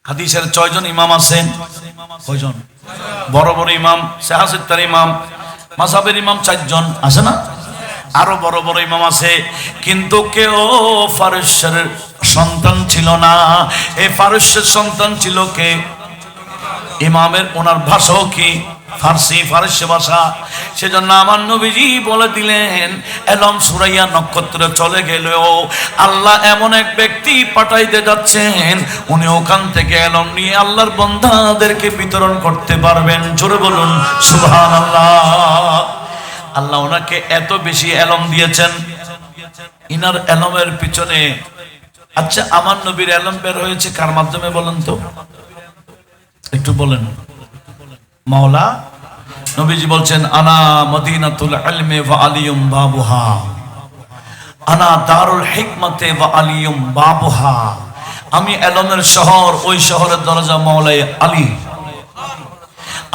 হাদিসের 6 জন ইমাম আছেন। কয়জন? বড় বড় ইমাম, সিহাসিত্তার ইমাম, মাযহাবের ইমাম 4 জন আছে না? আরো বড় বড় ইমাম আছে, কিন্তু কেউ ফারস্যের সন্তান ছিল না। এই ফারস্যের সন্তান ছিল কে? ইমামের ওনার ভাষাও কি ফার্সি, ফারসি ভাষা। সেজন্য আমার নবীজি বলে দিলেন, এলম সুরাইয়া নক্ষত্র চলে গেলেও আল্লাহ এমন এক ব্যক্তি পাঠাইতে যাচ্ছেন, উনি ওখান থেকে এলম নিয়ে আল্লাহর বান্দাদেরকে বিতরণ করতে পারবেন। জোরে বলুন সুবহানাল্লাহ। আল্লাহ ওনাকে এত বেশি এলম দিয়েছেন। ইনার এলমের পিছনে, আচ্ছা আমার নবীর এলম বের হয়েছে কার মাধ্যমে বলেন তো? একটু বলেন। মাওলা নবীজি বলছেন, আনা মদিনাতুল ইলমি ওয়া আলিয়ুম বাবুহা, আনা দারুল হিকমতে ওয়া আলিয়ুম বাবুহা। আমি এলমের শহর, ওই শহরের দরজা মাওলাই আলী।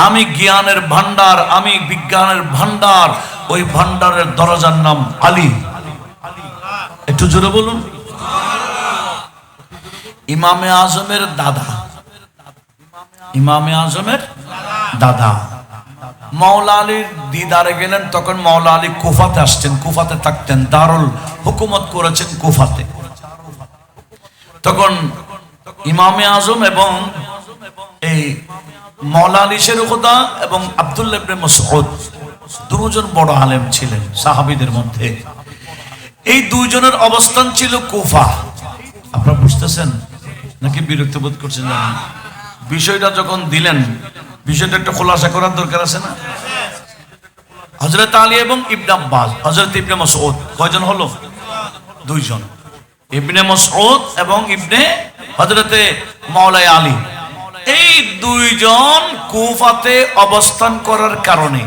আমি জ্ঞানের ভান্ডার, আমি বিজ্ঞানের ভান্ডার, ওই ভান্ডারের দরজার নাম আলী। একটু জোরে বলুন। ইমামে আজমের দাদা, ইমামে আজমের দাদা মাওলা আলীর দিদারে গেলেন। তখন মাওলা আলী কুফাতে আসতেন, কুফাতে থাকতেন, দারুল হুকুমত করেছেন কুফাতে। তখন ইমামে আজম এবং এই মাওলা আলী শেরখুদা এবং আব্দুল্লাহ ইবনে মাসউদ দুজন বড় আলেম ছিলেন সাহাবীদের মধ্যে। এই দুইজনের অবস্থান ছিল কুফা। আপনারা বুঝতেছেন নাকি বিরক্ত বোধ করছেন? জানেন বিষয়টা যখন দিলেন, বিষয়টা একটু খোলাসা করার দরকার আছে না? হযরত আলী এবং ইবনে আব্বাস, হযরত ইবনে মাসউদ কয়জন হলো? 2 জন। ইবনে মাসউদ এবং ইবনে হযরতে মাওলাই আলী, এই 2 জন কুফাতে অবস্থান করার কারণে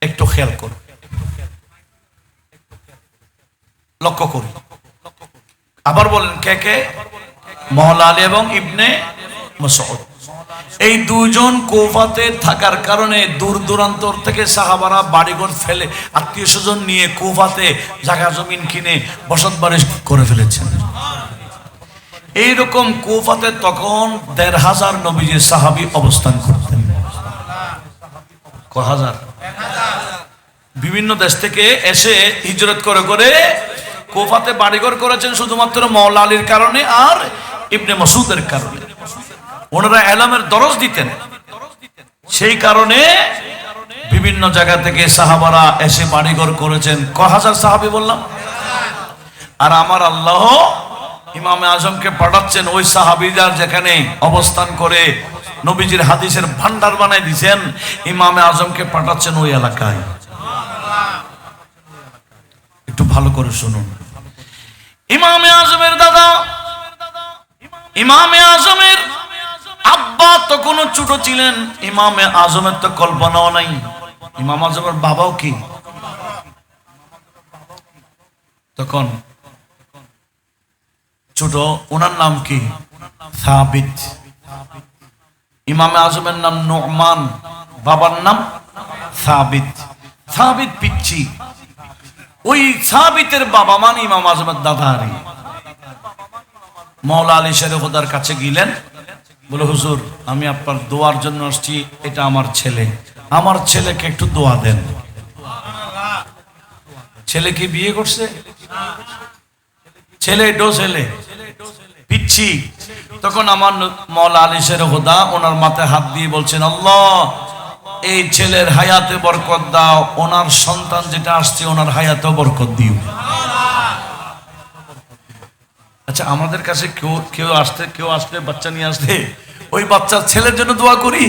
একটু খেয়াল করুন, লক্ষ্য করুন। আবার বলেন কে কে? মাওলা আলী এবং ইবনে মাসউদ। এই 2 জন কুফাতে থাকার কারণে দূর দূরান্তর থেকে সাহাবারা বাড়িঘর ফেলে, আত্মীয় স্বজন নিয়ে কুফাতে জায়গা জমিন কিনে বসত বাড়ি করে ফেলেছেন। এইরকম কুফাতে তখন 1,500 নবীজির সাহাবী অবস্থান করতেন। কয় হাজার? বিভিন্ন দেশ থেকে এসে হিজরত করে করে কুফাতে বাড়িঘর করেছেন শুধুমাত্র মাওলা আলীর কারণে আর ইবনে মাসউদের কারণে। ওনারা এলমের দরজ দিতেন, সেই কারণে বিভিন্ন জায়গা থেকে সাহাবারা এসে বাড়িঘর করেছেন। কয় হাজার সাহাবী বললাম? আর আমার আল্লাহ ইমামে আজমকে পাঠাচ্ছেন ওই সাহাবীরা যেখানে অবস্থান করে নবীজির হাদিসের ভান্ডার বানাই দিয়েছেন, ইমামে আজমকে পাঠাচ্ছেন ওই এলাকায়। একটু ভালো করে শুনুন। ইমামে আজমের দাদা, ইমামে আজমের আব্বা তখন ছোট ছিলেন, ইমামে আজমের তো কল্পনাও নাই। ইমাম আজমের বাবাও কি তখন ছোট, ওনার নাম কি? সাবিত। ইমামে আজমের নাম নুমান, বাবার নাম সাবিত। সাবিত পিচ্ছি, ওই সাবিতের বাবা মানে ইমাম আজমের দাদা আলী। মাওলা আলী শেরখুদার কাছে গেলেন, বলে হুজুর আমি আপনার দোয়ার জন্য আসছি, এটা আমার ছেলে, আমার ছেলেকে একটু দোয়া দেন। ছেলে কি বিয়ে করছে? ছেলে ছেলে পিচ্ছি। তখন আমার মাওলা আলী শেরখুদা ওনার মাথায় হাত দিয়ে বলছেন, আল্লাহ এই ছেলের হায়াতে বরকত দাও, ওনার সন্তান যেটা আসছে ওনার হায়াতে বরকত দিও। আচ্ছা আমাদের কাছে কেউ আসলে বাচ্চা নিয়ে আসলে ওই বাচ্চার ছেলের জন্য দোয়া করি,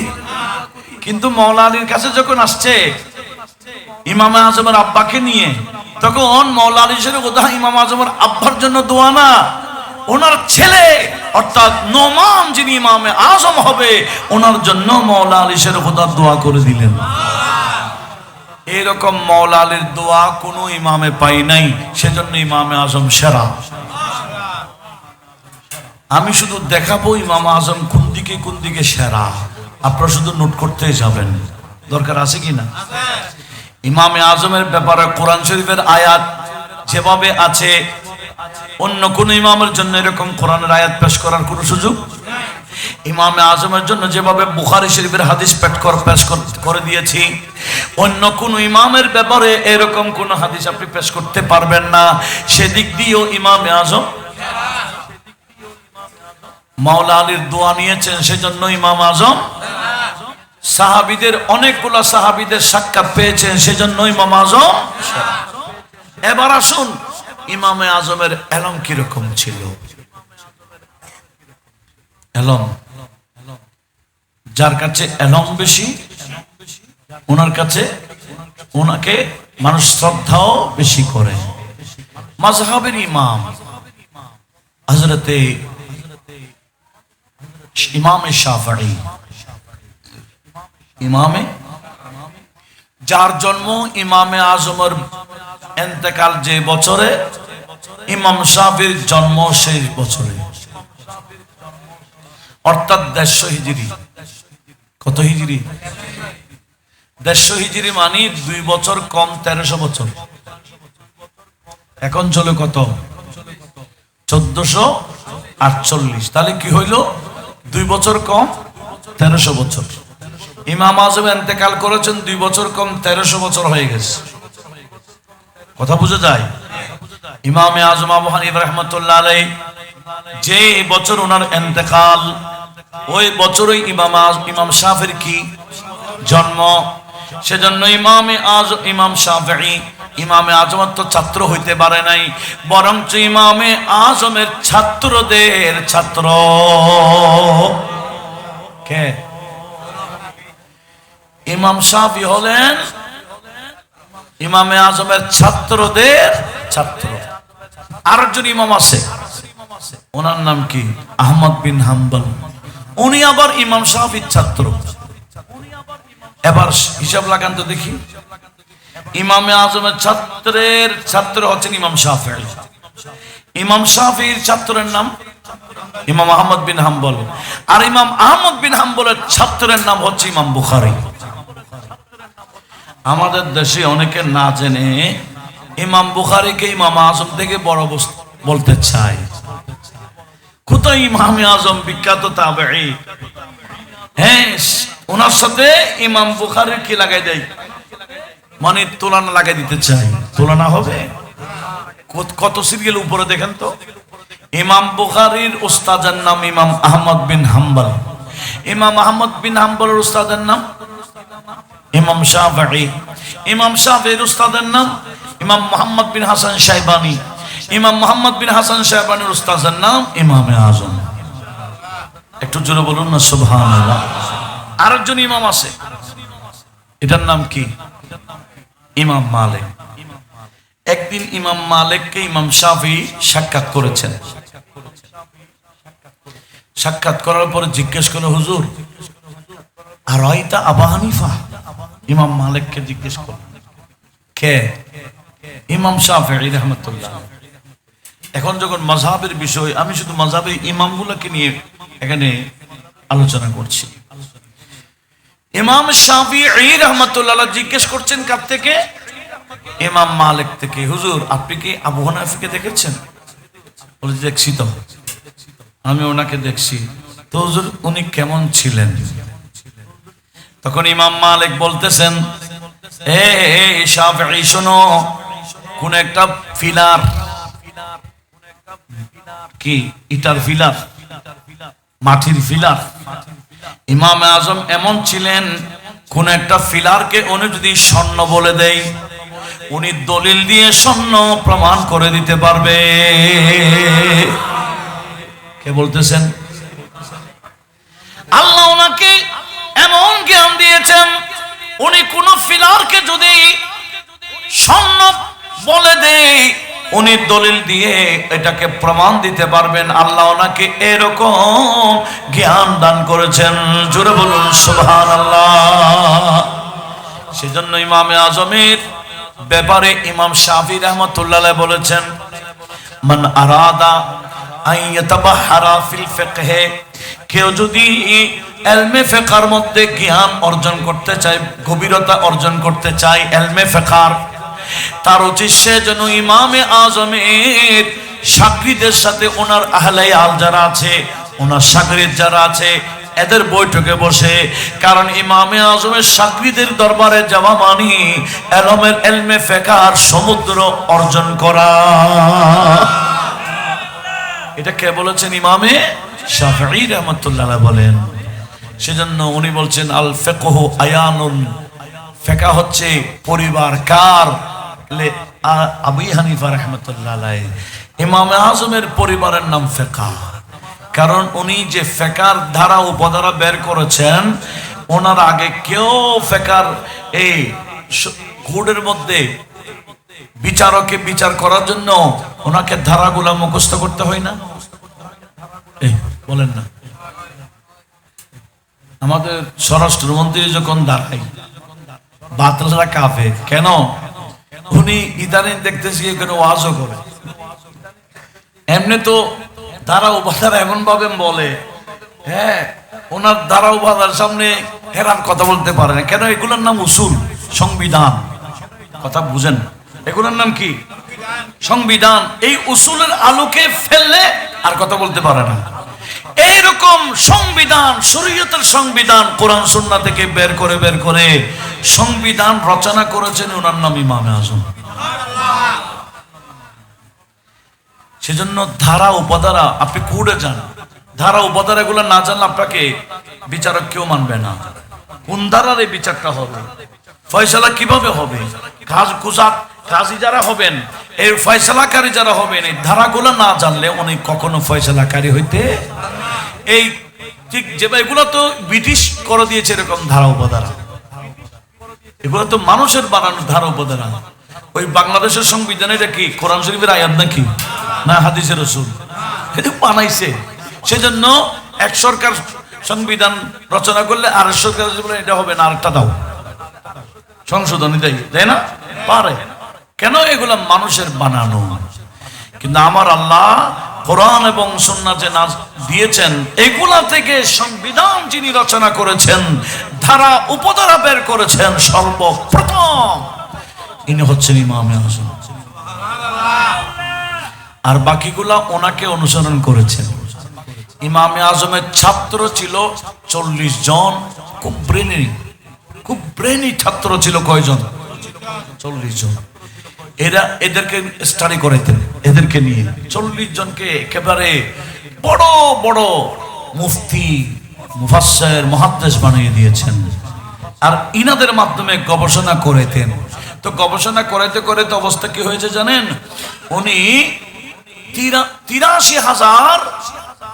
কিন্তু মাওলা আলীর কাছে যখন আসছে ইমামে আজমের আব্বাকে নিয়ে, তখন মাওলা আলী শেরখুদা ইমাম আজমের আব্বার জন্য দোয়া না, ওনার ছেলে অর্থাৎ নোমান যিনি ইমামে আজম হবে ওনার জন্য মাওলা আলী শেরখুদা দোয়া করে দিলেন। এরকম মাওলা আলীর দোয়া কোনো ইমামে পাই নাই, সেজন্য ইমামে আজম সেরা। আমি শুধু দেখাবো ইমাম আজম কোন দিকে সেরা, আপনারা শুধু নোট করতে যাবেন, দরকার আছে কিনা? ইমামে আজমের ব্যাপারে কোরআন শরীফের আয়াত যেভাবে আছে, অন্য কোন ইমামের জন্য এরকম কোরআনের আয়াত পেশ করার কোনো সুযোগ। ইমামে আজমের জন্য যেভাবে বুখারী শরীফের হাদিস পেশ করে দিয়েছি, অন্য কোন ইমামের ব্যাপারে এরকম কোন হাদিস আপনি পেশ করতে পারবেন না। সেদিক দিয়েও ইমামে আজম মাওলা আলীর দোয়া নিয়েছেন, সেজন্য ইমাম আজম সাহাবীদের অনেকগুলা সাহাবীদের সাক্ষাৎ পেয়েছেন, সেজন্য ইমাম আজম। এবার আসুন ইমামে আজমের এলম কিরকম ছিল। এলম, যার কাছে এলম বেশি ওনার কাছে ওনাকে মানুষ শ্রদ্ধাও বেশি করে। মাযহাবের ইমাম হযরতে ইমামে শাফিঈ, ইমামে যার জন্ম ইমামে আজমের ইন্তেকাল যে বছরে, ইমাম শাফিঈর জন্ম সেই বছরে, অর্থাৎ 150 হিজরি। কত হিজরি? 150 হিজরি মানে 2 বছর কম 1300 বছর। এখন চলে কত? 1448। তাহলে কি হইল? 2 বছর কম 1300 বছর। ইমাম আজম ইন্তেকাল করেছেন 2 বছর কম 1300 বছর হয়ে গেছে। কথা বুঝা যায়? ইমামে আজম আবু হানিফা রাহমাতুল্লাহ আলাইহি যে বছর ওনার ইন্তেকাল, ওই বছরই ইমাম শাফিঈর কি জন্ম। সেজন্য ইমাম শাফিঈ ইমামে আজমের তো ছাত্র হইতে পারে নাই, বরঞ্চ ইমামে আজমের ছাত্রদের ছাত্র। কে? ইমাম শাফিঈ হলেন ইমামে আজমের ছাত্রদের ছাত্র। আরেকজন ইমাম আছে, ওনার নাম কি? আহমদ বিন হাম্বল। উনি আবার ইমাম শাফিঈর ছাত্র। এবার হিসাব লাগান তো দেখি, ইমামে আজমের ছাত্রের ছাত্র হচ্ছেন ইমাম শাফিঈ। ইমাম শাফিঈর ছাত্রের নাম ইমাম আহমদ বিন হাম্বল, আর ইমাম আহমদ বিন হাম্বলের ছাত্রের নাম হচ্ছে ইমাম বুখারী। আমাদের দেশে অনেকে না জেনে ইমাম বুখারীকে ইমাম আজম থেকে বড় বলতে চায়। কোথায় ইমামে আজম বিখ্যাত তাবেঈ, হ্যাঁ, ওনার সাথে ইমাম বুখারীর কি লাগাই দেয়, মানে তুলনা লাগাই দিতে চাই। তুলনা হবে? কত সিরিয়াল উপরে দেখেন তো। ইমাম বুখারীর উস্তাদের নাম ইমাম আহমদ বিন হাম্বল, ইমাম আহমদ বিন হাম্বলের উস্তাদের নাম ইমাম শাফিঈ, ইমাম শাফিঈর উস্তাদের নাম ইমাম মুহাম্মদ বিন হাসান শাইবানী, ইমাম মুহাম্মদ বিন হাসান শাইবানীর উস্তাদের নাম ইমামে আজম। একটু জোরে বলুন না সুবহানাল্লাহ। আরেকজন ইমাম আছে, এটার নাম কি? ইমাম মালিক। একদিন ইমাম মালিককে ইমাম শাফিঈ সাক্ষাৎ করেছেন। সাক্ষাৎ করার পরে জিজ্ঞেস করলো, হুজুর আরাইতা আবু হানিফা? ইমাম মালিককে জিজ্ঞেস করলো। কে? ইমাম শাফিঈ রাহমাতুল্লাহ। এখন যখন মাযহাবের বিষয়, আমি শুধু মাযহাবের ইমামগুলোকে নিয়ে এখানে আলোচনা করছি। ইমাম শাফিঈ রাহমাতুল্লাহ জিজ্ঞেস করছেন কার থেকে? ইমাম মালিক থেকে। হুজুর আপনি কি আবু হানিফাকে দেখেছেন? বলে দেখছি তো, আমি ওনাকে দেখছি তো। হুজুর উনি কেমন ছিলেন? তখন ইমাম মালিক বলতেছেন, এ শাফিঈ শোনো, কোন একটা ফিলার, কি ইটার ফিলার, মাটির ফিলার, ইমাম আজম এমন ছিলেন, কোন একটা ফিলারকে উনি যদি স্বর্ণ বলে দেয়, উনি দলিল দিয়ে স্বর্ণ প্রমাণ করে দিতে পারবে। কে বলতেছেন? আল্লাহ ওনাকে এমন জ্ঞান দিয়েছেন, উনি কোন ফিলারকে যদি স্বর্ণ বলে দেয়, উনি দলিল দিয়ে এটাকে প্রমাণ দিতে পারবেন। আল্লাহ ওনাকে এরকম জ্ঞান দান করেছেন। জোরে বলুন সুবহানাল্লাহ। সেজন্য ইমামে আজমের ব্যাপারে ইমাম শাফিঈ রাহমাতুল্লাহ আলাইহি বলেছেন, মান আরাদা আন ইয়াতাবাহহারা ফিল ফিকহে, কেউ যদি এলমে ফিকহের মধ্যে জ্ঞান অর্জন করতে চায়, গভীরতা অর্জন করতে চায় এলমে ফিকহ, তার উচিত সে যেন ইমামে আজমের শাগরিদের সাথে ওনার আহলে আল যারা আছে, ওনার শাগরিদ যারা আছে, এদের বৈঠকে বসে, কারণ ইমামে আজমের শাগরিদের দরবারে যাওয়া মানে এলমে ফিকহের সমুদ্র অর্জন করা। এটা কে বলেছেন? ইমামে শাফিঈ রাহমাতুল্লাহ আলাইহি বলেন। সেজন্য উনি বলছেন আল ফিকহু আয়ানুন, ফিকহ হচ্ছে পরিবার কার? আবু হানিফা রাহমাতুল্লাহ আলাইহি। ইমামে আজমের পরিবারের নাম ফিকহ, কারণ উনি যে ফিকহের ধারা উপধারা বের করেছেন, ওনার আগে কেউ ফিকহের এই কোডের মধ্যে বিচারকে বিচার করার জন্য ওনাকে ধারাগুলা মুখস্থ করতে হয় না? বলেন না। আমাদের স্বরাষ্ট্রমন্ত্রী যখন দাঁড়ায়, বাতলরা কাঁপে কেন? উনি ইদানিং দেখতেছি এখানে ওয়াজও করে। এমনি তো ধারা উপাধার এমন ভাবে বলে, হ্যাঁ ওনার ধারা উপাধার সামনে হেরান কথা বলতে পারে না কেন? এগুলোর নাম উসুল, সংবিধান। কথা বুঝেন? এগুলোর নাম কি? সংবিধান। এই উসুলের আলোকে ফেললে আর কথা বলতে পারে না। এইরকম সংবিধান, শরীয়তের সংবিধান কোরআন সুন্নাহ থেকে বের করে সংবিধান রচনা করেছেন, ওনার নাম ইমামে আজম। সেজন্য ধারা উপধারা আপনি কুড়ে যান, ধারা উপধারা গুলো না জানলে আপনাকে বিচারক কেউ মানবে না। কোন ধারার এই বিচারটা হবে, ফয়সালা কিভাবে হবে, কাজী যারা হবেন, এই ফয়সালাকারী যারা হবেন, এই ধারাগুলো না জানলে উনি কখনো ফয়সালাকারী হইতে। এই ঠিক যে এগুলো তো ব্রিটিশ করে দিয়েছে এরকম ধারা উপধারা, এগুলো তো মানুষের বানানো ধারা উপধারা। ওই বাংলাদেশের সংবিধানে এটা কি কোরআন শরীফের আয়াত নাকি না হাদিসের রাসূল? এটা বানাইছে। সেজন্য এক সরকার সংবিধান রচনা করলে আর সরকার বলে এটা হবে না, আরেকটা দাও, সংশোধনী দেয়, তাই না? পারে কেন? এগুলা মানুষের বানানো। কিন্তু আমার আল্লাহ কোরআন এবং সুন্নাহ যে নাজ দিয়েছেন, এগুলা থেকে সংবিধান যিনি রচনা করেছেন, ধারা উপধারা বের করেছেন, সর্বপ্রথম ইনি হচ্ছেন ইমামে আজম। আর বাকিগুলা ওনাকে অনুসরণ করেছেন। ইমামে আজমের ছাত্র ছিল 40 জন। খুব ব্রেনি ছাত্র ছিল। কয়জন? 40 জন। এদেরকে স্টাডি করাইতেন, এদেরকে নিয়ে 40 জনকে একেবারে বড় বড় মুফতি, মুফাসসির, মুহাদ্দিস বানিয়ে দিয়েছেন। আর ইনাদের মাধ্যমে গবেষণা করাইতেন। তো গবেষণা করাইতে অবস্থা কি হয়েছে জানেন? উনি 83,000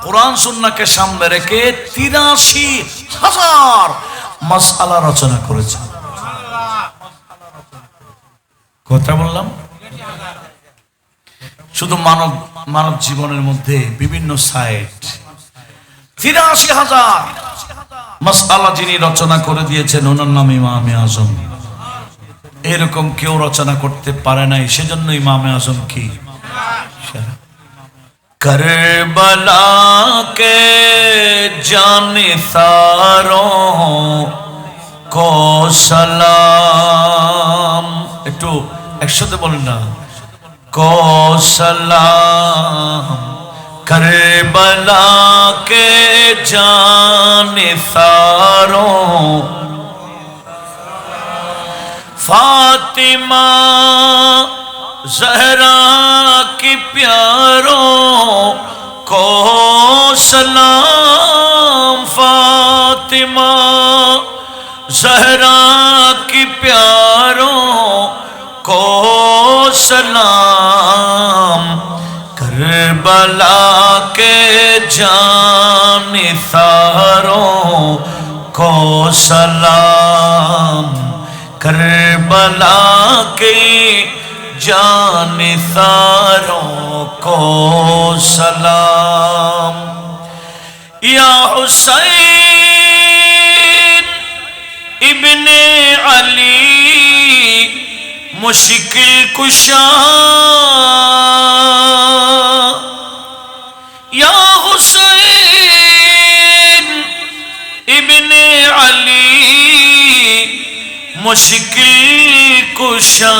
কোরআন সুন্নাহকে সামনে রেখে 83,000 মাসআলা রচনা করেছেন। কথা বললাম, শুধু মানব জীবনের মধ্যে বিভিন্ন সাইড 83,000 মাসআলা যিনি রচনা করে দিয়েছেন, ওনার নাম ইমামে আজম। এরকম কেউ রচনা করতে পারে নাই। সেজন্য ইমামে আজম কি करबला के जानिसारों को सलाम। একটু একসাথে বলেন না, को सलाम करबला के जानिसारों, फातिमा ज़हरा की प्यारों को सलाम, फातिमा ज़हरा की प्यारों को सलाम, करबला के जानिसारों को सलाम, करबला के जानिसारों को सलाम। या हुसैन इब्ने अली मुश्किल कुशा, या हुसैन मुश्किल कुशा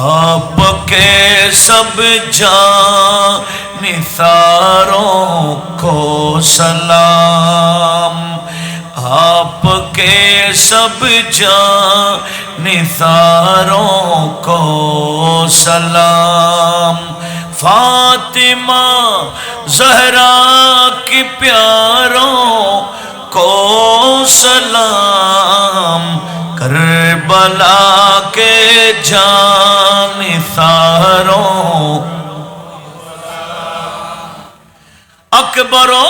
आपके सब जानिसारों को सलाम, आपके सब जानिसारों को सलाम। फातिमा ज़हरा की प्यारों को सलाम, करबला के जानिसारों अकबरो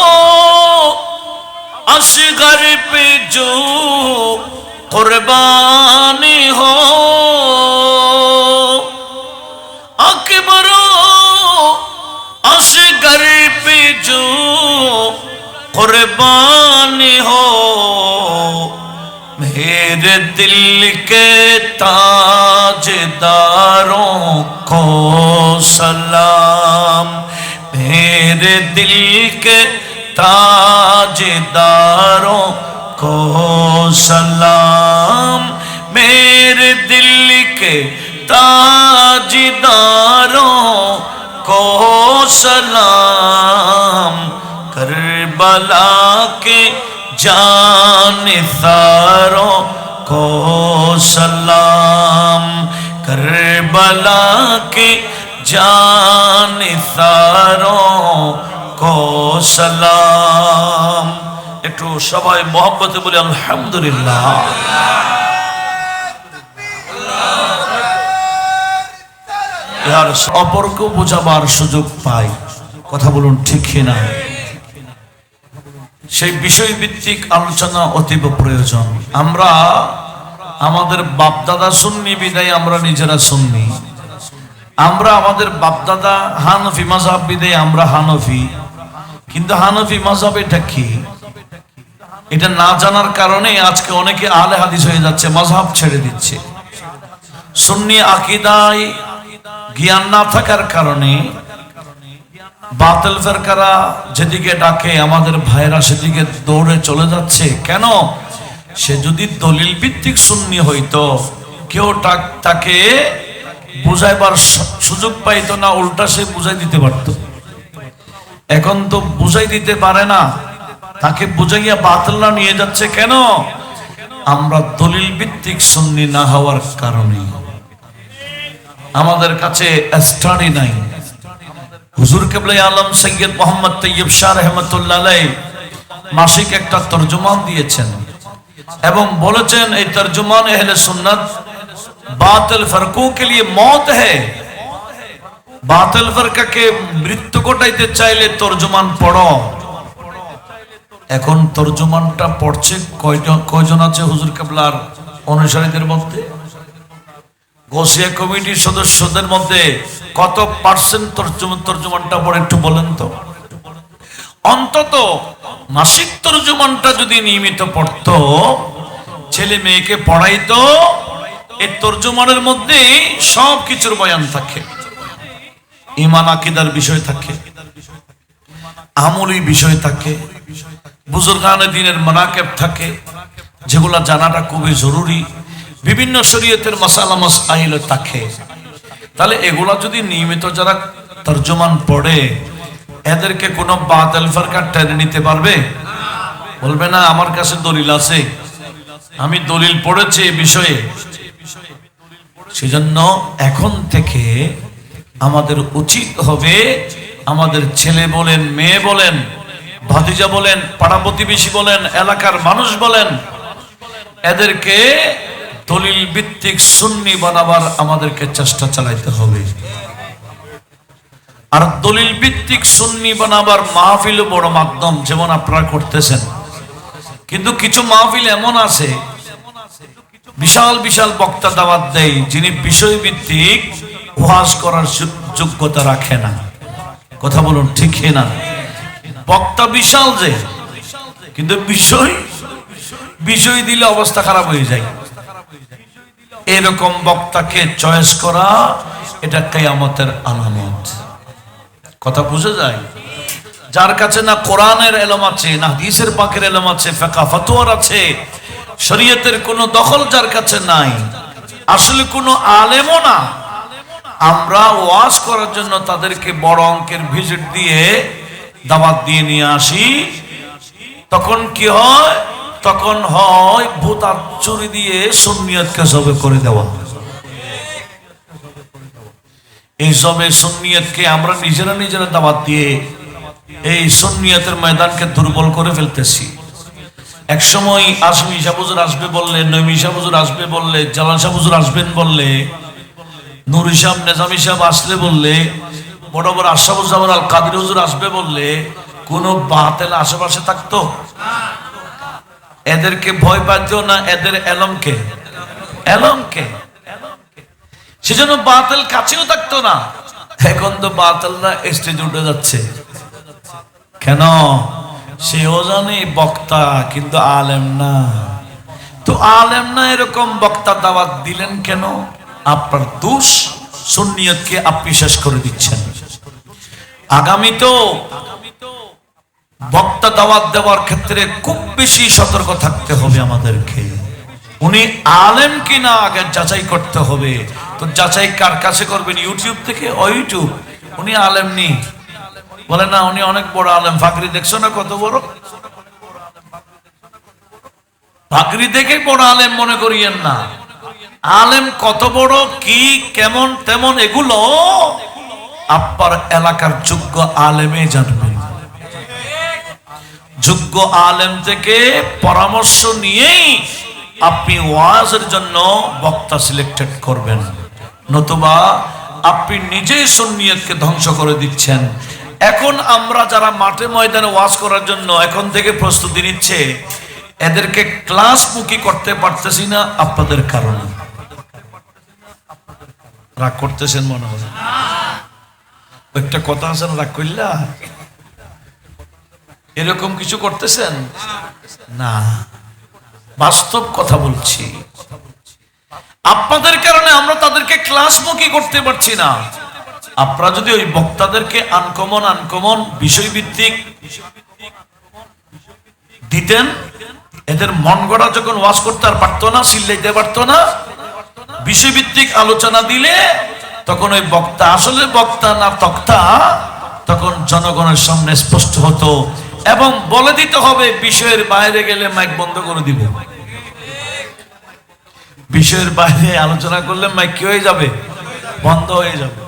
असगर पे जो कुर्बानी हो, अकबरो असगर पे जो कुर्बानी हो, मेरे दिल के ताजदारों को सलाम, मेरे दिल के ताजदारों को सलाम, मेरे दिल के ताजदारों को सलाम, करबला के जानिसारों को सलाम, करबला के जानिसारों को सलाम। একটু সবাই মহব্বতে বলি আলহামদুলিল্লাহ। ইয়ার অপরকে বোঝাবার সুযোগ পাই, কথা বলুন ঠিক কিনা? সেই বিষয় ভিত্তিক আলোচনা অতীব প্রয়োজন। আমরা আমাদের বাপদাদা সুন্নি বিদায় আমরা নিজেরা সুন্নি, আমরা আমাদের বাপদাদা হানফি মাযহাব বিদায় আমরা হানফি, কিন্তু হানফি মাযহাব এটা কি এটা না জানার কারণে আজকে অনেকে আহলে হাদিস হয়ে যাচ্ছে, মাযহাব ছেড়ে দিচ্ছে। সুন্নি আকীদায় জ্ঞান না থাকার কারণে বাতিল ফিরকারা যেদিকে ডাকে আমাদের ভাইরা সেদিকে দৌড়ে চলে যাচ্ছে। কেন? সে যদি দলিল ভিত্তিক সুন্নি হইতো কেউ তাকে বুঝাইবার সুযোগ পাইতো না, উল্টা সে বুঝাই দিতে পারতো। এখন তো বুঝাই দিতে পারে না, তাকে বুঝাইয়া বাতিলরা নিয়ে যাচ্ছে। কেন? আমরা দলিল ভিত্তিক সুন্নি না হওয়ার কারণে। আমাদের কাছে স্টাডি নাই। হুজুর কিবলা আলম সৈয়দ মোহাম্মদ তৈয়ব শাহ রহমতুল্লাহ আলাইহি মাসিক একটা তরজমান দিয়েছেন এবং বলেছেন এই তরজমান আহলে সুন্নাত বাতিল ফরকোं के लिए मौत है। বাতিল ফরকাকে মৃত্যু ঘটাইতে চাইলে তরজমান পড়ো। এখন তরজমানটা পড়ছে কয়জন আছে হুজুর কিবলার অনুসারীদের মধ্যে? গোসিয়া কমিটির সদস্যদের মধ্যে কত পার্সেন্ট তরজমানটা পড়ে একটু বলেন তো। অন্তত মাসিক তরজমানটা যদি নিয়মিত পড়তো, ছেলে মেয়েকে পড়াইতো, এই তরজমানের মধ্যে সব কিছুর বয়ান থাকে। ঈমান আকীদার বিষয় থাকে, আমলি বিষয় থাকে, বুজুর্গানে দ্বীনের মানাকিব থাকে, যেগুলা জানাটা খুবই জরুরি। বিভিন্ন শরীয়তের মাসালা মাসাইল থাকে। তাহলে এগুলা যদি নিয়মিত যারা তরজমান পড়ে, এদেরকে কোনো বাতিল ফিরকা টেনে নিতে পারবে? বলবে না আমার কাছে দলিল আছে, আমি দলিল পড়েছি এই বিষয়ে। সেজন্য এখন থেকে আমাদের উচিত হবে আমাদের ছেলে বলেন, মেয়ে বলেন, ভাতিজা বলেন, পাড়া প্রতিবেশী বলেন, এলাকার মানুষ বলেন, এদেরকে দলিল ভিত্তিক সুন্নি বানাবার আমাদেরকে চেষ্টা চালাইতে হবে। আর দলিল ভিত্তিক সুন্নি বানাবার মাহফিল বড় মাধ্যম, যেমন আপনারা করতেছেন। কিন্তু কিছু মাহফিল এমন আছে বিশাল বিশাল বক্তা দাওয়াত দেয়, যিনি বিষয় ভিত্তিক ওয়াজ করার যোগ্যতা রাখে না। কথা বলুন ঠিক না? বক্তা বিশাল যে, কিন্তু বিষয় দিলে অবস্থা খারাপ হয়ে যায়। এরকম বক্তাকে চয়েস করা এটা কিয়ামতের আলামত। কথা বুঝা যায়? যার কাছে না কোরআনের ইলম আছে, না হাদিসের পাকের ইলম আছে, ফিকহ ফতোয়ার আছে, শরীয়তের কোনো দখল যার কাছে নাই, আসলে কোনো আলেমও না, আমরা ওয়াজ করার জন্য তাদেরকে বড় অঙ্কের ভিজিট দিয়ে দাওয়াত দিয়ে নিয়ে আসি, তখন কি হয়? তখন হয় ভূত আর চুরি দিয়ে সুন্নিয়তকে জবে করে দেওয়া। এই জবে সুন্নিয়তকে আমরা নিজেরা দাওয়াত দিয়ে এই সুন্নিয়তের ময়দানকে দুর্বল করে ফেলতেছি। এক সময় আজমি শাহ হুজুর আসবে বললে, নঈমী শাহ হুজুর আসবে বললে, জালাল শাহ হুজুর আসবেন বললে, নুরি সাহেব নেজামি সাহেব আসলে বললে, বড় বড় আশরাফুজ্জামান আল কাদের হুজুর আসবে বললে কোন বাতিল আশেপাশে থাকতো? এদেরকে ভয় পাইতো না, এদের এলমকে সেজন্য বাতিল কাছেও থাকতো না। এখন তো বাতিলরা স্টেজে উঠে যাচ্ছে। কেন? সেও জানে বক্তা, কিন্তু আলেম না। তো আলেম না, এরকম বক্তা দাওয়াত দিলেন কেন? আপনার দোষ, সুন্নিয়তকে আপনি শেষ করে দিচ্ছেন। আগামী তো বক্তা দাওয়াত দেওয়ার ক্ষেত্রে খুব বেশি সতর্ক থাকতে হবে আমাদেরকে। উনি আলেম কিনা আগে যাচাই করতে হবে। তো যাচাই কার কাছে করবেন? ইউটিউব থেকে? ইউটিউব। উনি আলেম নি বলে না, উনি অনেক বড় আলেম। ফাকরি দেখছো না কত বড়? ফাকরি দেখে বড় আলেম মনে করিয়েন না। আলেম কত বড়, কি, কেমন, তেমন, এগুলো আপনার এলাকার যোগ্য আলেমে জানবেন। যোগ্য আলেম থেকে পরামর্শ নিয়েই আপনি ওয়াজের জন্য বক্তা সিলেক্টেড করবেন, নতুবা আপনি নিজেই সুন্নিয়তকে ধ্বংস করে দিচ্ছেন। এখন আমরা যারা মাঠে ময়দানে ওয়াজ করার জন্য এখন থেকে প্রস্তুতি নিচ্ছে, এদেরকে ক্লাসমুখী করতে পারতেছি না আপনাদের কারণে। রাগ করতেছেন মনে হয়? একটা কথা আছে না, রাগ করলা? এরকম কিছু করতেছেন না, বাস্তব কথা বলছি। আপনাদের কারণে আমরা তাদেরকে ক্লাসমুখী করতে পারছি না। আপনারা যদি ওই বক্তাদেরকে আনকমন বিষয়ভিত্তিক দিতেন, এদের মন গড়া যখন ওয়াজ করতে আর পারতো না, চিল্লাইতে পারতো না, বিষয়ভিত্তিক আলোচনা দিলে তখন ওই বক্তা আসলে বক্তা না তক্তা, তখন জনগণের সামনে স্পষ্ট হতো। এবং বলে দিতে হবে, বিষয়ের বাইরে গেলে মাইক বন্ধ করে দিব। বিষয়ের বাইরে আলোচনা করলে মাইক কি হয়ে যাবে? বন্ধ হয়ে যাবে।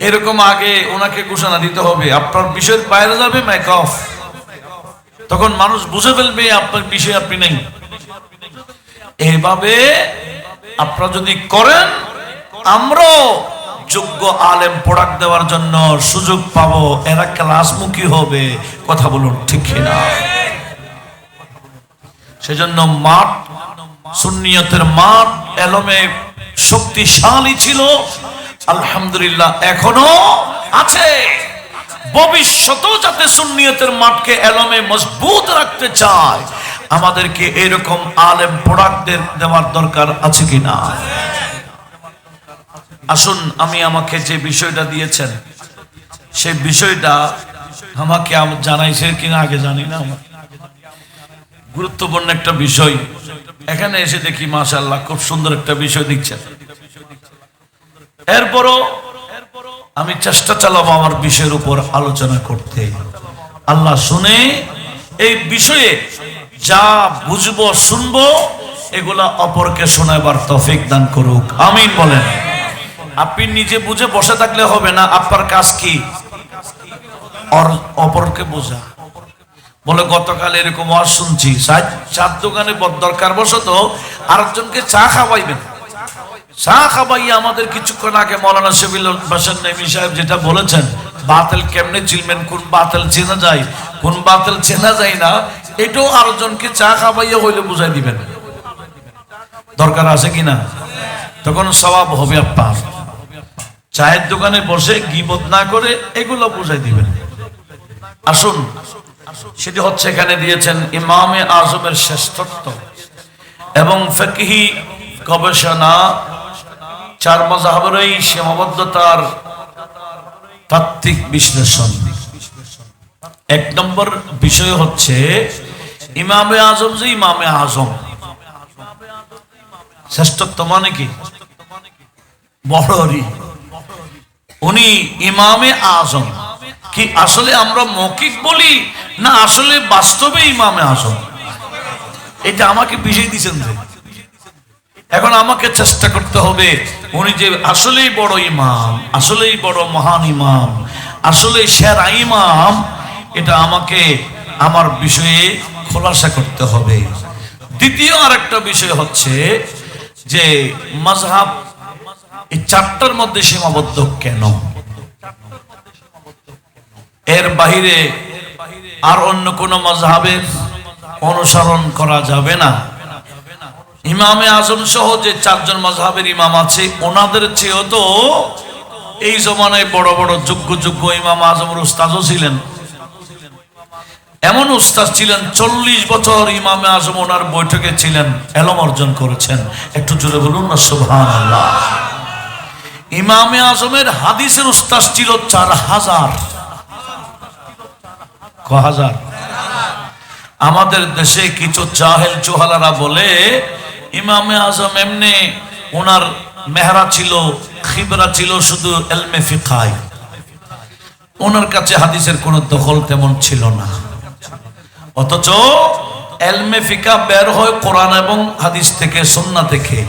এরকম আগে ওনাকে ঘোষণা দিতে হবে, আপনার বিষয়ের বাইরে যাবে, মাইক অফ। তখন মানুষ বুঝে ফেলবে আপনার বিষয় আপনি নেই। এইভাবে আপনারা যদি করেন, আমরাও যোগ্য আলেম প্রোডাক্ট দেওয়ার জন্য সুযোগ পাবো। এরা ক্লাসমুখী হবে। কথা বলুন ঠিক কিনা? সেজন্য মাঠ, সুন্নিয়তের মাঠ এলমে শক্তিশালী ছিল, আলহামদুলিল্লাহ এখনো আছে। ভবিষ্যতেও যাতে সুন্নিয়তের মাঠকে এলমে মজবুত রাখতে চায়, আমাদেরকে এরকম আলেম প্রোডাক্টদের দেওয়ার দরকার আছে কিনা? আসুন, আমাকে যে বিষয়টা দিয়েছেন সেই বিষয়টা আমাকে জানাইছে কিনা আগে জানি না। গুরুত্বপূর্ণ একটা বিষয়। এখানে এসে দেখি মাশাআল্লাহ খুব সুন্দর একটা বিষয় দিচ্ছেন। এরপরও আমি চেষ্টা চালাবো আমার বিষয়ের উপর আলোচনা করতে। আল্লাহ শুনে এই বিষয়ে যা বুঝবো, শুনবো, এগুলা অপরকে শোনাবার তৌফিক দান করুক। আমিন বলেন। আপনি নিজে বুঝে বসে থাকলে হবে না। আপনার কাজ কি? অপরকে বোঝা। বলে গতকাল এরকম ওয়াজ শুনছি, চার দোকানে দরকার বসত আরেকজনকে চা খাওয়াইবেন। চা খাওয়াইয়া আমাদের কিছুক্ষণ আগে মৌলানা শফিউল হাসান নঈমী সাহেব যেটা বলেছেন, বাতিল কেমনে চিনবেন, কোন বাতিল চেনা যায়, কোন বাতিল চেনা যায় না, এটাও আরেকজনকে চা খাওয়াইয়া হইলে বুঝাই দিবেন। দরকার আছে কিনা? তখন সওয়াব হবে। আপনার চায়ের দোকানে বসে গীবত না করে এগুলো বুঝাই দিবেন। আসুন, সেটি হচ্ছে এখানে দিয়েছেন ইমামে আজমের শ্রেষ্ঠত্ব এবং ফিকহি গবেষণা, চার মাযহাবের এই সীমাবদ্ধতার তাত্ত্বিক বিশ্লেষণ। এক নম্বর বিষয় হচ্ছে ইমামে আজম যে ইমামে আজম, শ্রেষ্ঠত্ব মানে কি? বড়রি। উনি ইমামে আজম। কি আসলে আমরা মৌখিক বলি না আসলে বাস্তবে ইমামে আজম? এটা আমাকে বুঝিয়ে দিয়েছেন যে এখন আমাকে চেষ্টা করতে হবে উনি যে আসলেই বড় ইমাম, আসলেই বড় মহান ইমাম, আসলেই সেরা ইমাম, এটা আমাকে আমার বিষয়ে খোলাসা করতে হবে। দ্বিতীয় আরেকটা বিষয় হচ্ছে যে মাযহাব এই চারটার মধ্যে সীমাবদ্ধ কেন? এর বাইরে আর অন্য কোন মাযহাবের অনুসরণ করা যাবে না। ইমামে আজম সহ যে চারজন মাযহাবের ইমাম আছে ওনাদের চেয়েও তো এই জমানায় বড় বড় যোগ্য যোগ্য ইমাম আজমের উস্তাদও ছিলেন। এমন উস্তাদ ছিলেন 40 বছর ইমামে আজম ওনার বৈঠকে ছিলেন, এলম অর্জন করেছেন। একটু জোরে বলুন না সুবহানাল্লাহ। ইমামে আজমের হাদিসের উস্তাদ ছিল 4000। কয়? আমাদের দেশে কিছু জাহেল জুহালারা বলে ইমামে আজম এমনি ওনার মেহরা ছিল, খিবরা ছিল শুধু ইলমে ফিকহ, ওনার কাছে হাদিসের কোনো দখল তেমন ছিল না। অথচ ইলমে ফিকহ বের হয় কোরআন এবং হাদিস থেকে, সুন্নাহ থেকে।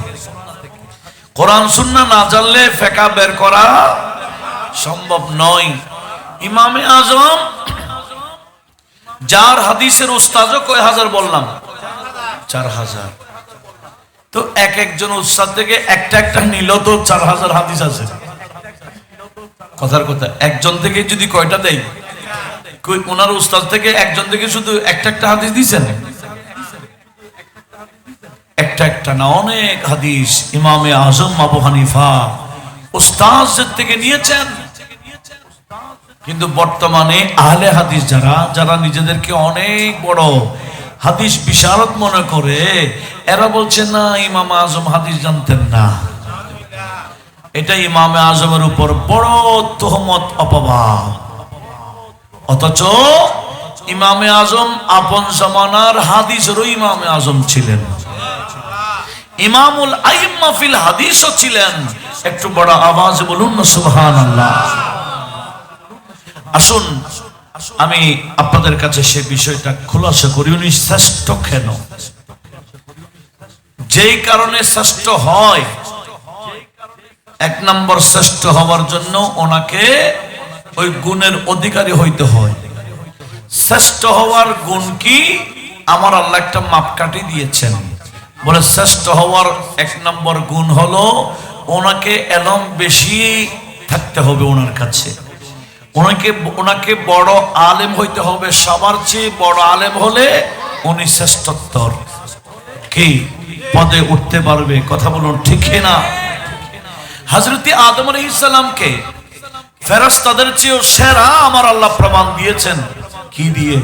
কোরআন সুন্নাহ না জানলে ফিকহ বের করা সম্ভব নয়। ইমামে আজম যার হাদিসের উস্তাদও কয় হাজার বললাম? 4000। তো এক একজন উস্তাদ থেকে একটা একটা নিলেও তো 4000 হাদিস আছে। কথার কথা, একজন থেকে যদি কয়টা দেয়? ওনার উস্তাদ থেকে একজন থেকে শুধু একটা একটা হাদিস দিয়েছেন? একটা একটা না, অনেক হাদিস ইমামে আজম আবু হানিফা উস্তাদ থেকে নিয়েছেন। কিন্তু বর্তমানে আহলে হাদিস যারা নিজেদেরকে অনেক বড় হাদিস বিশারদ মনে করে, এরা বলছে না ইমাম আজম হাদিস জানতেন না। এটা ইমামে আজমের উপর বড় তোহমত, অপবাদ। অথচ ইমামে আজম আপন জামানার হাদিসেরও ইমামে আজম ছিলেন, ইমামুল আইম্মা ফিল হাদিসও ছিলেন। একটু বড় আওয়াজ বলুন না সুবহানাল্লাহ। আসুন আমি আপনাদের কাছে সে বিষয়টা খুলাসা করি। উনি শ্রেষ্ঠ কেন? যেই কারণে শ্রেষ্ঠ হয়, এক নম্বর শ্রেষ্ঠ হওয়ার জন্য ওনাকে ওই গুণের অধিকারী হইতে হয়। শ্রেষ্ঠ হওয়ার গুণ কি? আমার আল্লাহ একটা মাপকাঠি দিয়েছেন। বলে শ্রেষ্ঠ হওয়ার এক নম্বর গুণ হলো ওনাকে এলম বেশি থাকতে হবে ওনার কাছে। ওনাকে বড় আলেম হইতে হবে, সবার চেয়ে বড় আলেম হলে উনি শ্রেষ্ঠত্তর কি পদে উঠতে পারবে। কথা বলুন ঠিক না? হযরত আদম আলাইহিস সালামকে ফেরেশতাদের চেয়েও সেরা আমার আল্লাহ প্রমাণ দিয়েছেন। কি দিয়ে?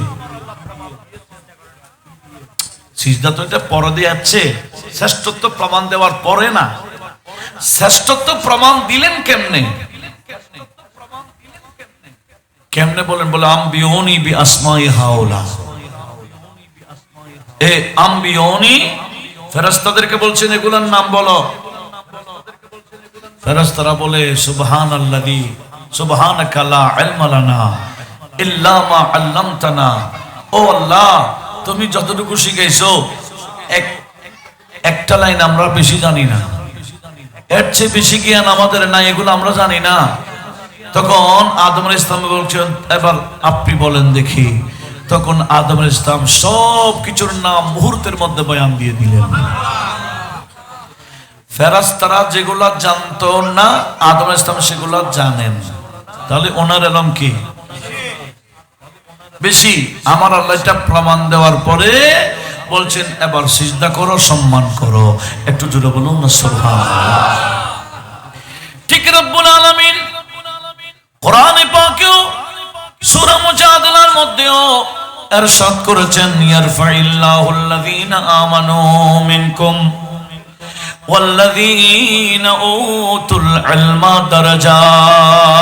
সিজদা তো এটা পরে দিয়ে যাচ্ছে, শ্রেষ্ঠত্ব প্রমাণ দেওয়ার পরে না। শ্রেষ্ঠত্ব প্রমাণ দিলেন কেমনে? কেমনে বলেন? বলে আম্বিউনি বি আসমাই হাওলা। এ আম্বিউনি, ফেরেশতাদেরকে বলছেন এগুলোর নাম বলো। ফেরেশতারা বলে সুবহানাল্লাযী সুবহানাকা লা ইলমা লানা ইল্লা মা আল্লামতানা। ও আল্লাহ, তুমি যতটুকু শিখাইছো একটা লাইন আমরা বেশি জানি না, এর চেয়ে বেশি জ্ঞান আমাদের নাই, এগুলো আমরা জানি না। তখন আদম আলাইহিস সালাম বলছেন এবার আপনি বলেন দেখি। তখন আদম আলাইহিস সালাম সব কিছুর নাম মুহূর্তের মধ্যে বয়ান দিয়ে দিলেন। ফেরেশতারা যেগুলা জানতো না আদম আলাইহিস সালাম সেগুলা জানেন। তাহলে ওনার এলম কি বেশি? আমার আল্লাহ এটা প্রমাণ দেওয়ার পরে বলছেন এবার সিজদা করো, সম্মান করো। একটু জোরে বলুন না সুবহানাল্লাহ। ঠিক রব্বুল আলামিন কোরআনে পাকেও সূরা মুজাদালার মধ্যেও ইরশাদ করেছেন ইয়ারফাইল্লাহুল্লাযীনা আমানু মিনকুম ওয়াল্লাযীনা উতুল ইলমা দারাজাত।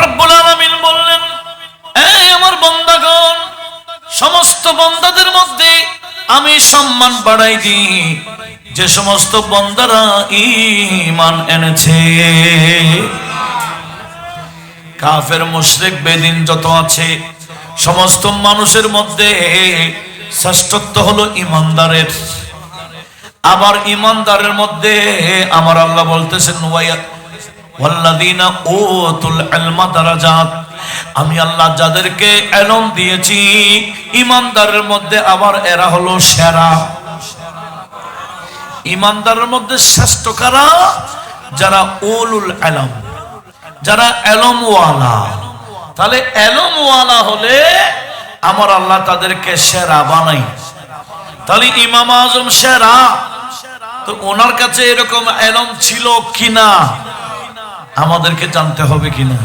রব্বুল আলামিন বললেন, এই আমার বান্দাগণ, সমস্ত বান্দাদের মধ্যে আমি সম্মান বাড়াই দিই যে সমস্ত বান্দারা ঈমান এনেছে। কাফের মুশরিক বেদিন যত আছে সমস্ত মানুষের মধ্যে শ্রেষ্ঠত্ব হলো ঈমানদারের। আবার ঈমানদারের মধ্যে আমার আল্লাহ বলতেছেন ওয়াল্লাযীনা উতুল ইলমা দারাজাত, আমি আল্লাহ যাদেরকে ইলম দিয়েছি ঈমানদারের মধ্যে আবার এরা হলো সেরা। ঈমানদারের মধ্যে শ্রেষ্ঠ কারা? যারা উলুল ইলম, যারা ইলম ওয়ালা। তাহলে ইলম ওয়ালা হলে আমার আল্লাহ তাদেরকে সেরা বানাই। তাহলে ইমাম আজম সেরা, তো ওনার কাছে এরকম ইলম ছিল কিনা আমাদেরকে জানতে হবে কিনা,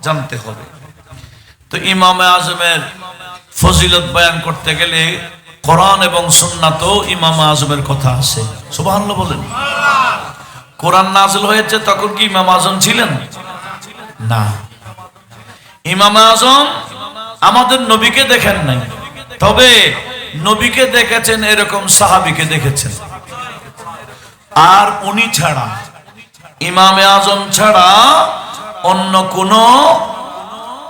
জানতে হবে। তো ইমাম আজমের ফজিলত বয়ান করতে গেলে কোরআন এবং সুন্নাতেও ইমাম আজমের কথা আছে। সুবহানাল্লাহ বলেন। কোরআন নাযিল হয়েছে তখন কি ইমাম আজম ছিলেন? না। ইমাম আজম আমাদের নবীকে দেখেন নাই, তবে নবীকে দেখেছেন এরকম সাহাবীকে দেখেছেন। আর উনি ছাড়া, ইমামে আজম ছাড়া অন্য কোন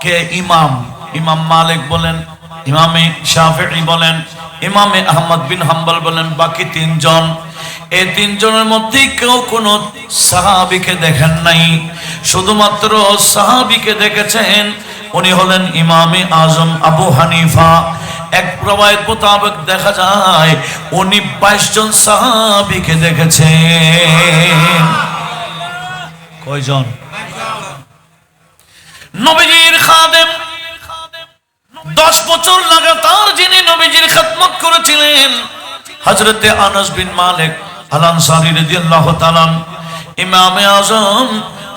কে ইমাম, ইমাম মালিক বলেন, ইমামে শাফিঈ বলেন, ইমামে আহমদ বিন হাম্বল বলেন, বাকি তিনজন, এই তিনজনের মধ্যে কেউ কোন সাহাবীকে দেখেন নাই। শুধুমাত্র সাহাবীকে দেখেছেন, উনি হলেন ইমামে আজম আবু হানিফা। এক রওয়ায়াত মোতাবেক দেখা যায় উনি 22 জন সাহাবীকে দেখেছেন। কয়জন? নবীজির খাদেম, 10 বছর লাগাতার যিনি নবীজির খেদমত করেছিলেন, হযরতে আনাস বিন মালিক আল আনসারী রাদিয়াল্লাহু তাআলা ইমামে আজম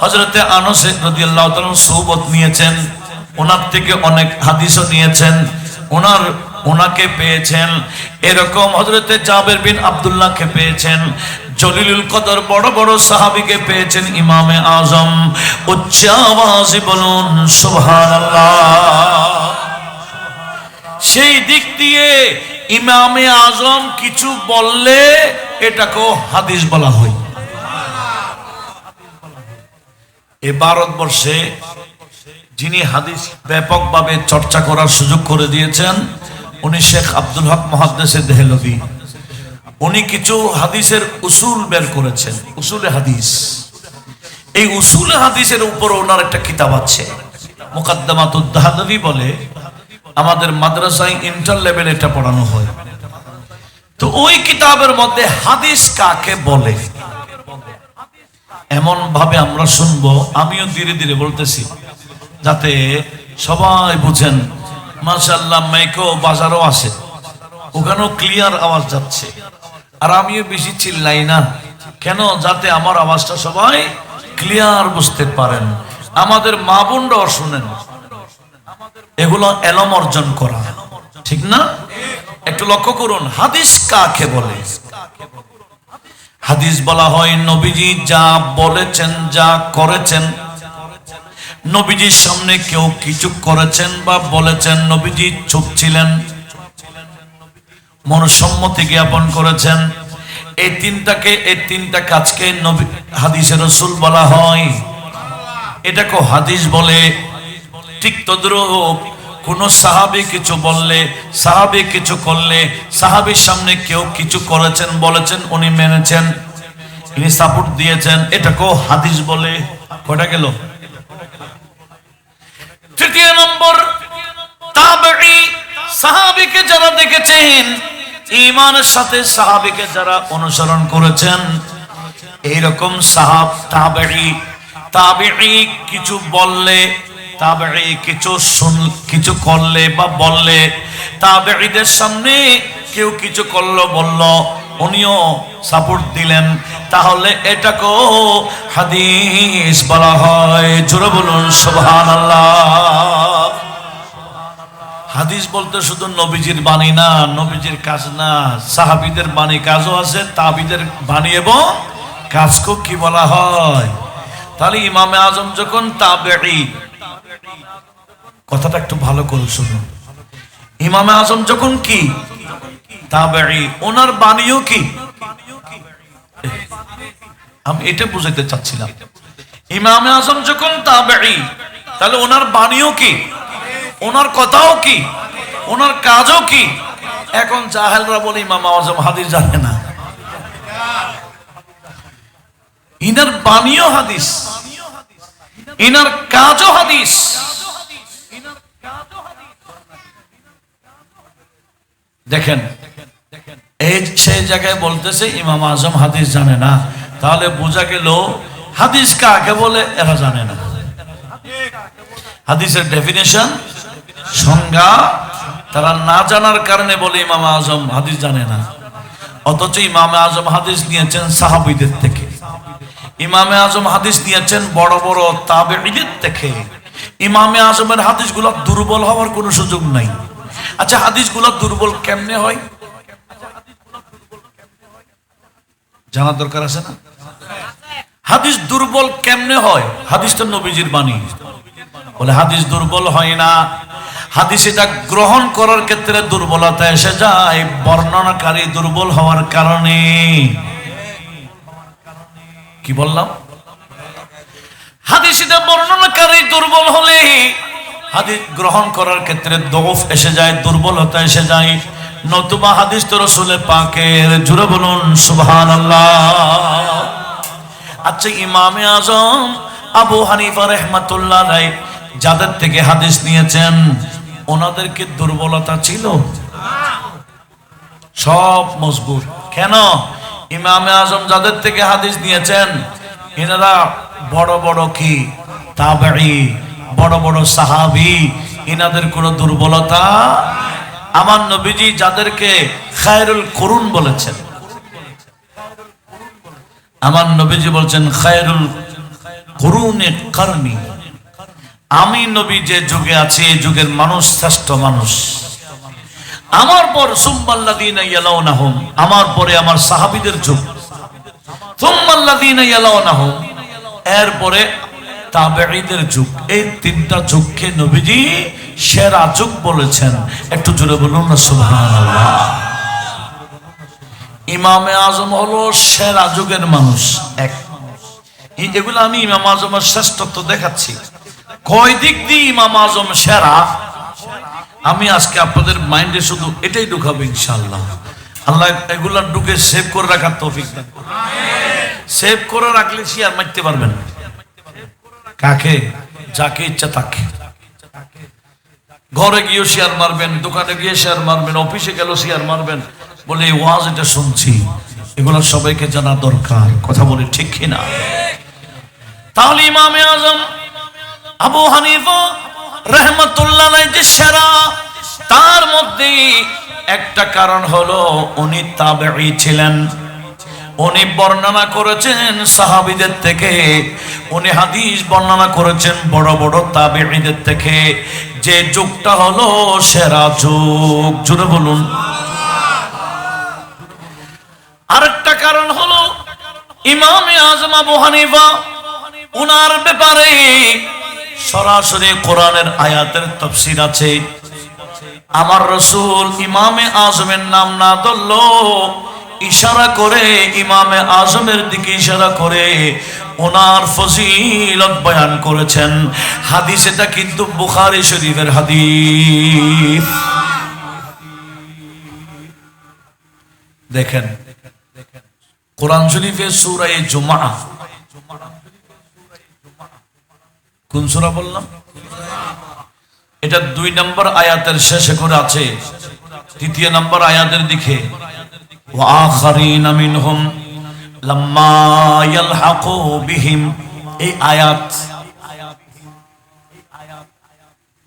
হযরতে আনাস রাদিয়াল্লাহু তাআলা সুহবত নিয়েছেন, ওনার থেকে অনেক হাদিসও নিয়েছেন, ওনাকে পেয়েছেন। এরকম হযরতে জাবের বিন আব্দুল্লাহকে পেয়েছেন, জলিলুল কদর বড় বড় সাহাবীকে পেয়েছেন ইমামে আজম। উচ্চ আওয়াজে বলুন সুবহানাল্লাহ। সেই দিক দিয়ে ইমামে আজম কিছু বললে এটাকেও হাদিস বলা হয়। এই ভারতবর্ষে যিনি হাদিস ব্যাপকভাবে চর্চা করার সুযোগ করে দিয়েছেন উনি শেখ আব্দুল হক মুহাদ্দিস দেহলভী। উনি কিছু হাদিসের উসুল বের করেছেন, উসুলে হাদিস। এই উসুলে হাদিসের উপর ওনার একটা কিতাব আছে, মুকাদ্দামাতুদ দাহলভী বলে। আমাদের মাদ্রাসায় ইন্টার লেভেল এটা পড়ানো হয়। তো ওই কিতাবের মধ্যে হাদিস কাকে বলে এমন ভাবে আমরা শুনবো, আমিও ধীরে ধীরে বলতেছি যাতে সবাই বুঝেন। মাশাআল্লাহ, মাইকো বাজারও আছে, ওখানেও ক্লিয়ার আওয়াজ যাচ্ছে। আর আমিও বেশি চিল্লাই না কেন, যাতে আমার আওয়াজটা সবাই ক্লিয়ার বুঝতে পারেন, আমাদের মা বোনরাও শুনেন। এগুলো এলম অর্জন করা, ঠিক না? একটু লক্ষ্য করুন, হাদিস কাকে বলে? হাদিস বলা হয় নবীজি যা বলেছেন, যা করেছেন, নবীজির সামনে কেউ কিছু করেছেন বা বলেছেন, নবীজি চুপ ছিলেন, মনসম্মতি জ্ঞাপন করেছেন, এই তিনটা কাজকে নবী হাদিসে রাসূল বলা হয়, এটাকে হাদিস বলে। ঠিক তদ্রূপ কোন সাহাবী কিছু বললে, সাহাবী কিছু করলে, সাহাবীর সামনে কেউ কিছু করেছেন, বলেছেন, উনি মেনেছেন, ইনি সাপোর্ট দিয়েছেন, এটাকে হাদিস বলে। কয়টা গেল? তৃতীয় নম্বর, তাবেঈ, সাহাবীকে যারা দেখেছেন, ঈমানের সাথে সাহাবীকে যারা অনুসরণ করেছেন, এইরকম তাবেঈ কিছু বললে, তাবেঈ কিছু করলে বা বললে, তাবেঈদের সামনে কেউ কিছু করলো বললো, উনিও সাপোর্ট দিলেন, তাহলে এটাকেও হাদিস বলা হয়। জোরে বলুন সুবহানাল্লাহ। হাদিস বলতে শুধু নবীজির বাণী না, নবীজির কাজ না, সাহাবীদের বাণী কাজও আছে, তাবিদের বাণী এবং কাজকেও কি বলা হয়? তাহলে ইমামে আজম যখন তাবেঈ, কথাটা একটু ভালো করে শুনুন, ইমামে আজম যখন কি তাবেঈ, ওনার বাণীও কি? আমি এটা বুঝাইতে চাচ্ছিলাম, ইমামে আজম যখন তাবেঈ, তাহলে ওনার বাণীও কি, ওনার কথাও কি, ওনার কাজও কি। এখন জাহেলরা বলে ইমাম আজম হাদিস জানে না। ইনার বাণীও হাদিস, ইনার কাজও হাদিস। দেখেন এই সেই জায়গায় বলতেছে ইমাম আজম হাদিস জানে না, তাহলে বোঝা গেল হাদিস কাকে বলে এরা জানে না। হাদিসের ডেফিনেশন, সংজ্ঞা তারা না জানার কারণে বলে ইমাম আজম হাদিস জানে না। অথচ ইমাম আজম হাদিস নিয়েছেন সাহাবীদের থেকে, ইমামে আজম হাদিস নিয়েছেন বড় বড় তাবেঈদের থেকে। ইমামে আজমের হাদিসগুলো দুর্বল হওয়ার কোনো সুযোগ নাই। আচ্ছা, হাদিসগুলো দুর্বল কেমনে হয় জানার দরকার আছে না? হাদিস দুর্বল কেমনে হয়? হাদিস তো নবীজির বাণী। বলে হাদিস দুর্বল হয় না, হাদিস এটা গ্রহণ করার ক্ষেত্রে দুর্বলতা এসে যায় বর্ণনাকারী দুর্বল হওয়ার কারণে। কি বললাম? হাদিস এটা বর্ণনাকারী দুর্বল হলে হাদিস গ্রহণ করার ক্ষেত্রে দৌফ এসে যায়, দুর্বলতা এসে যায়। নতুবা হাদিস তো রাসূল পাকের, জুড়ে বলুন সুবহানাল্লাহ। আচ্ছা, ইমামে আজম আবু হানিফা রাহমাতুল্লাহ আলাইহি যাদের থেকে হাদিস নিয়েছেন, ওনাদের কি দুর্বলতা ছিল? সব মজবুত। কেন? ইমামে আজম যাদের থেকে হাদিস নিয়েছেন, এনারা বড় বড় কি তাবেঈ, বড় বড় সাহাবী, এনাদের কোনো দুর্বলতা। আমার নবীজি যাদেরকে খায়রুল কুরুন বলেছেন, আমার নবীজি বলছেন খায়রুল কুরুনে কারনি, আমি নবী যে যুগে আছি এই যুগের মানুষ শ্রেষ্ঠ মানুষ। আমার পর সুম্মাল্লাযীনা ইয়ালাউনাহুম, আমার পরে আমার সাহাবীদের যুগ, সুম্মাল্লাযীনা ইয়ালাউনাহুম, এরপরে তাবেঈদের যুগ। এই তিনটা যুগকে নবীজি সেরা যুগ বলেছেন। একটু জোরে বলুন না সুবহানাল্লাহ। ইমামে আজম হলো সেরা যুগের মানুষ। এক, এগুলো আমি ইমাম আজমের শ্রেষ্ঠত্ব দেখাচ্ছি। কয় দিক দিয়ে ইমাম আজম সেরা, আমি আজকে আপনাদের মাইন্ডে শুধু এটাই ঢুকাবো ইনশাআল্লাহ। আল্লাহ এগুলা ঢুকে সেভ করে রাখার তৌফিক দেন। সেভ করে রাখলে শেয়ার মারতে পারবেন কাকে? যাকে ইচ্ছা তাকে। ঘরে গিয়েও শেয়ার মারবেন, দোকানে গিয়ে শেয়ার মারবেন, অফিসে গেলেও শেয়ার মারবেন। বলে এই ওয়াজ এটা শুনছি, এগুলো সবাইকে জানা দরকার। কথা বলে ঠিক কিনা? তাহলে ইমামে আজম আবু হানিফা রাহমাতুল্লাহ আলাইহি যে সেরা, তার মধ্যে একটা কারণ হলো উনি তাবেঈ ছিলেন। উনি বর্ণনা করেছেন সাহাবীদের থেকে, উনি হাদিস বর্ণনা করেছেন বড় বড় তাবেঈদের থেকে। যে যুগটা হলো সেরা যুগ, জুড়ে বলুন। আরেকটা কারণ হলো ইমামে আজম আবু হানিফা, উনার ব্যাপারে সরাসরি কোরআনের আয়াতের তাফসীর আছে। আমার রাসূল ইমামে আজমের নাম না ধরলো, ইশারা করে ইমামে আজমের দিকে ইশারা করে ওনার ফজিলত বয়ান করেছেন। হাদিস এটা কিন্তু বুখারী শরীফের হাদিস। দেখেন কোরআন শরীফে সূরা জুমআ, কোন সূরা বললাম? এটা 2 নম্বর আয়াতের শেষে করে আছে, 3 নম্বর আয়াতের দিকে ওয়া আখারিনা মিনহুম লাম্মা ইয়ালহাকু বিহিম।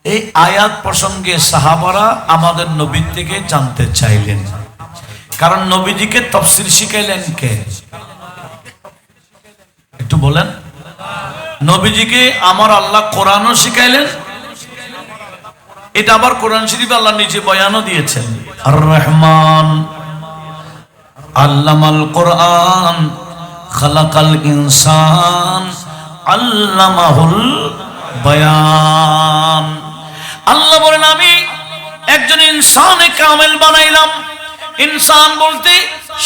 এই আয়াত প্রসঙ্গে সাহাবারা আমাদের নবীর থেকে জানতে চাইলেন, কারণ নবীজিকে তাফসীর শিখাইলেন কে? একটু বলেন। নবীজিকে আমার আল্লাহ কোরআনও শিখাইলেন, এটা আবার কোরআন শরীফে আল্লাহ নিজে বয়ানও দিয়েছেন। আর রহমান আল্লামাল কোরআন খালাকাল ইনসান আল্লামাহুল বায়ান। আল্লাহ বলেন আমি একজন ইনসানে কামেল বানাইলাম, ইনসান বলতে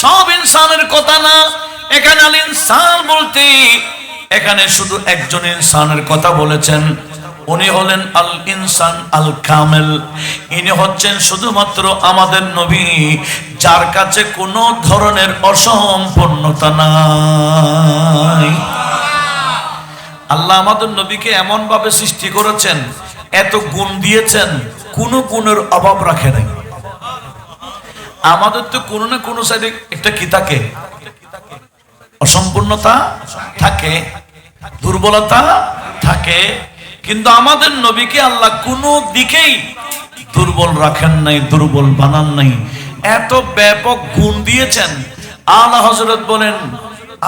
সব ইনসানের কথা না, এখানে আল ইনসান বলতে এখানে শুধু একজন ইনসানের কথা বলেছেন, উনি হলেন আল ইনসান আল কামেল। ইনি হচ্ছেন শুধুমাত্র আমাদের নবী, যার কাছে কোনো ধরনের অসম্পূর্ণতা নাই। আল্লাহ আমাদের নবীকে এমন ভাবে সৃষ্টি করেছেন, এত গুণ দিয়েছেন, কোনো গুণের অভাব রাখে নাই। আমাদের তো কোনো না কোনো সাইডে একটা কি থাকে, অসম্পূর্ণতা থাকে, দুর্বলতা থাকে, কিন্তু আমাদের নবীকে আল্লাহ কোনো দিকেই দুর্বল রাখেন নাই, দুর্বল বানান নাই। এত ব্যাপক গুণ দিয়েছেন। আলা হযরত বলেন,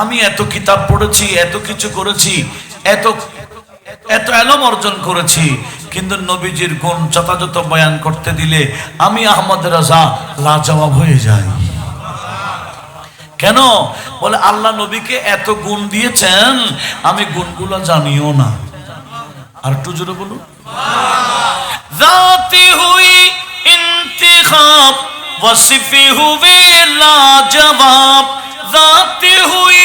আমি এত কিতাব পড়েছি, এত কিছু করেছি, এত এত এলম অর্জন করেছি, কিন্তু নবীজির গুণ যথাযথ বয়ান করতে দিলে আমি আহমদ রাজা লাজবাব হয়ে যাই। কেন? বলে আল্লাহ নবীকে এত গুণ দিয়েছেন, আমি গুণগুলো জানিও না। আর একটু জোরে বলুন, জাতি হুই ইন্তিখাব ওয়াসিফি হুয়ে লাজবাব, জাতি হুই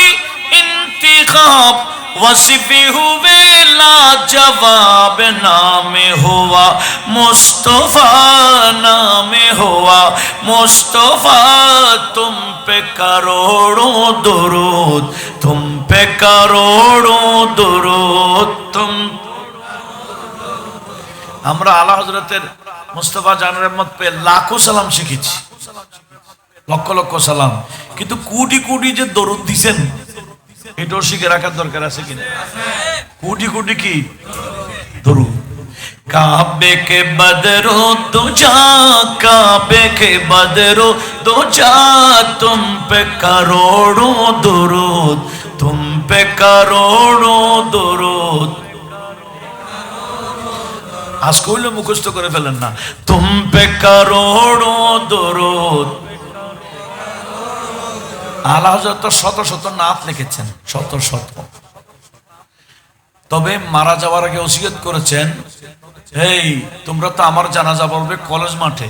ইন্তিখাব वसिफी हुए लाजवाब, नामे हुआ मुस्तफा, नामे हुआ मुस्तफा, तुम पे करोड़ों दुरूद, तुम पे करोड़ों दुरूद, तुम। আমরা আলা হযরতের মুস্তাফা জানের রহমত पे লাখো সালাম শিখেছি, লক্ষ লক্ষ সালাম, কিন্তু কোটি কোটি যে দরুদ দিবেন এটাও শিখে রাখার দরকার আছে কিনা? কোটি কোটি কি দরুদ। কাবে কে বদরো দুজা, কাবে কে বদরো দুজা, তুম পে করোড়ো দুরুদ, তুম পে করোড়ো দুরুদ। আজ কইলে মুখস্থ করে ফেলেন না, তুম পে করোড়ো দুরুদ। আলা হযরত শত শত নাত লিখেছেন, শত শত। তবে মারা যাওয়ার আগে ওসিয়ত করেছেন, এই তোমরা তো আমার জানাজা পড়বে কলেজ মাঠে,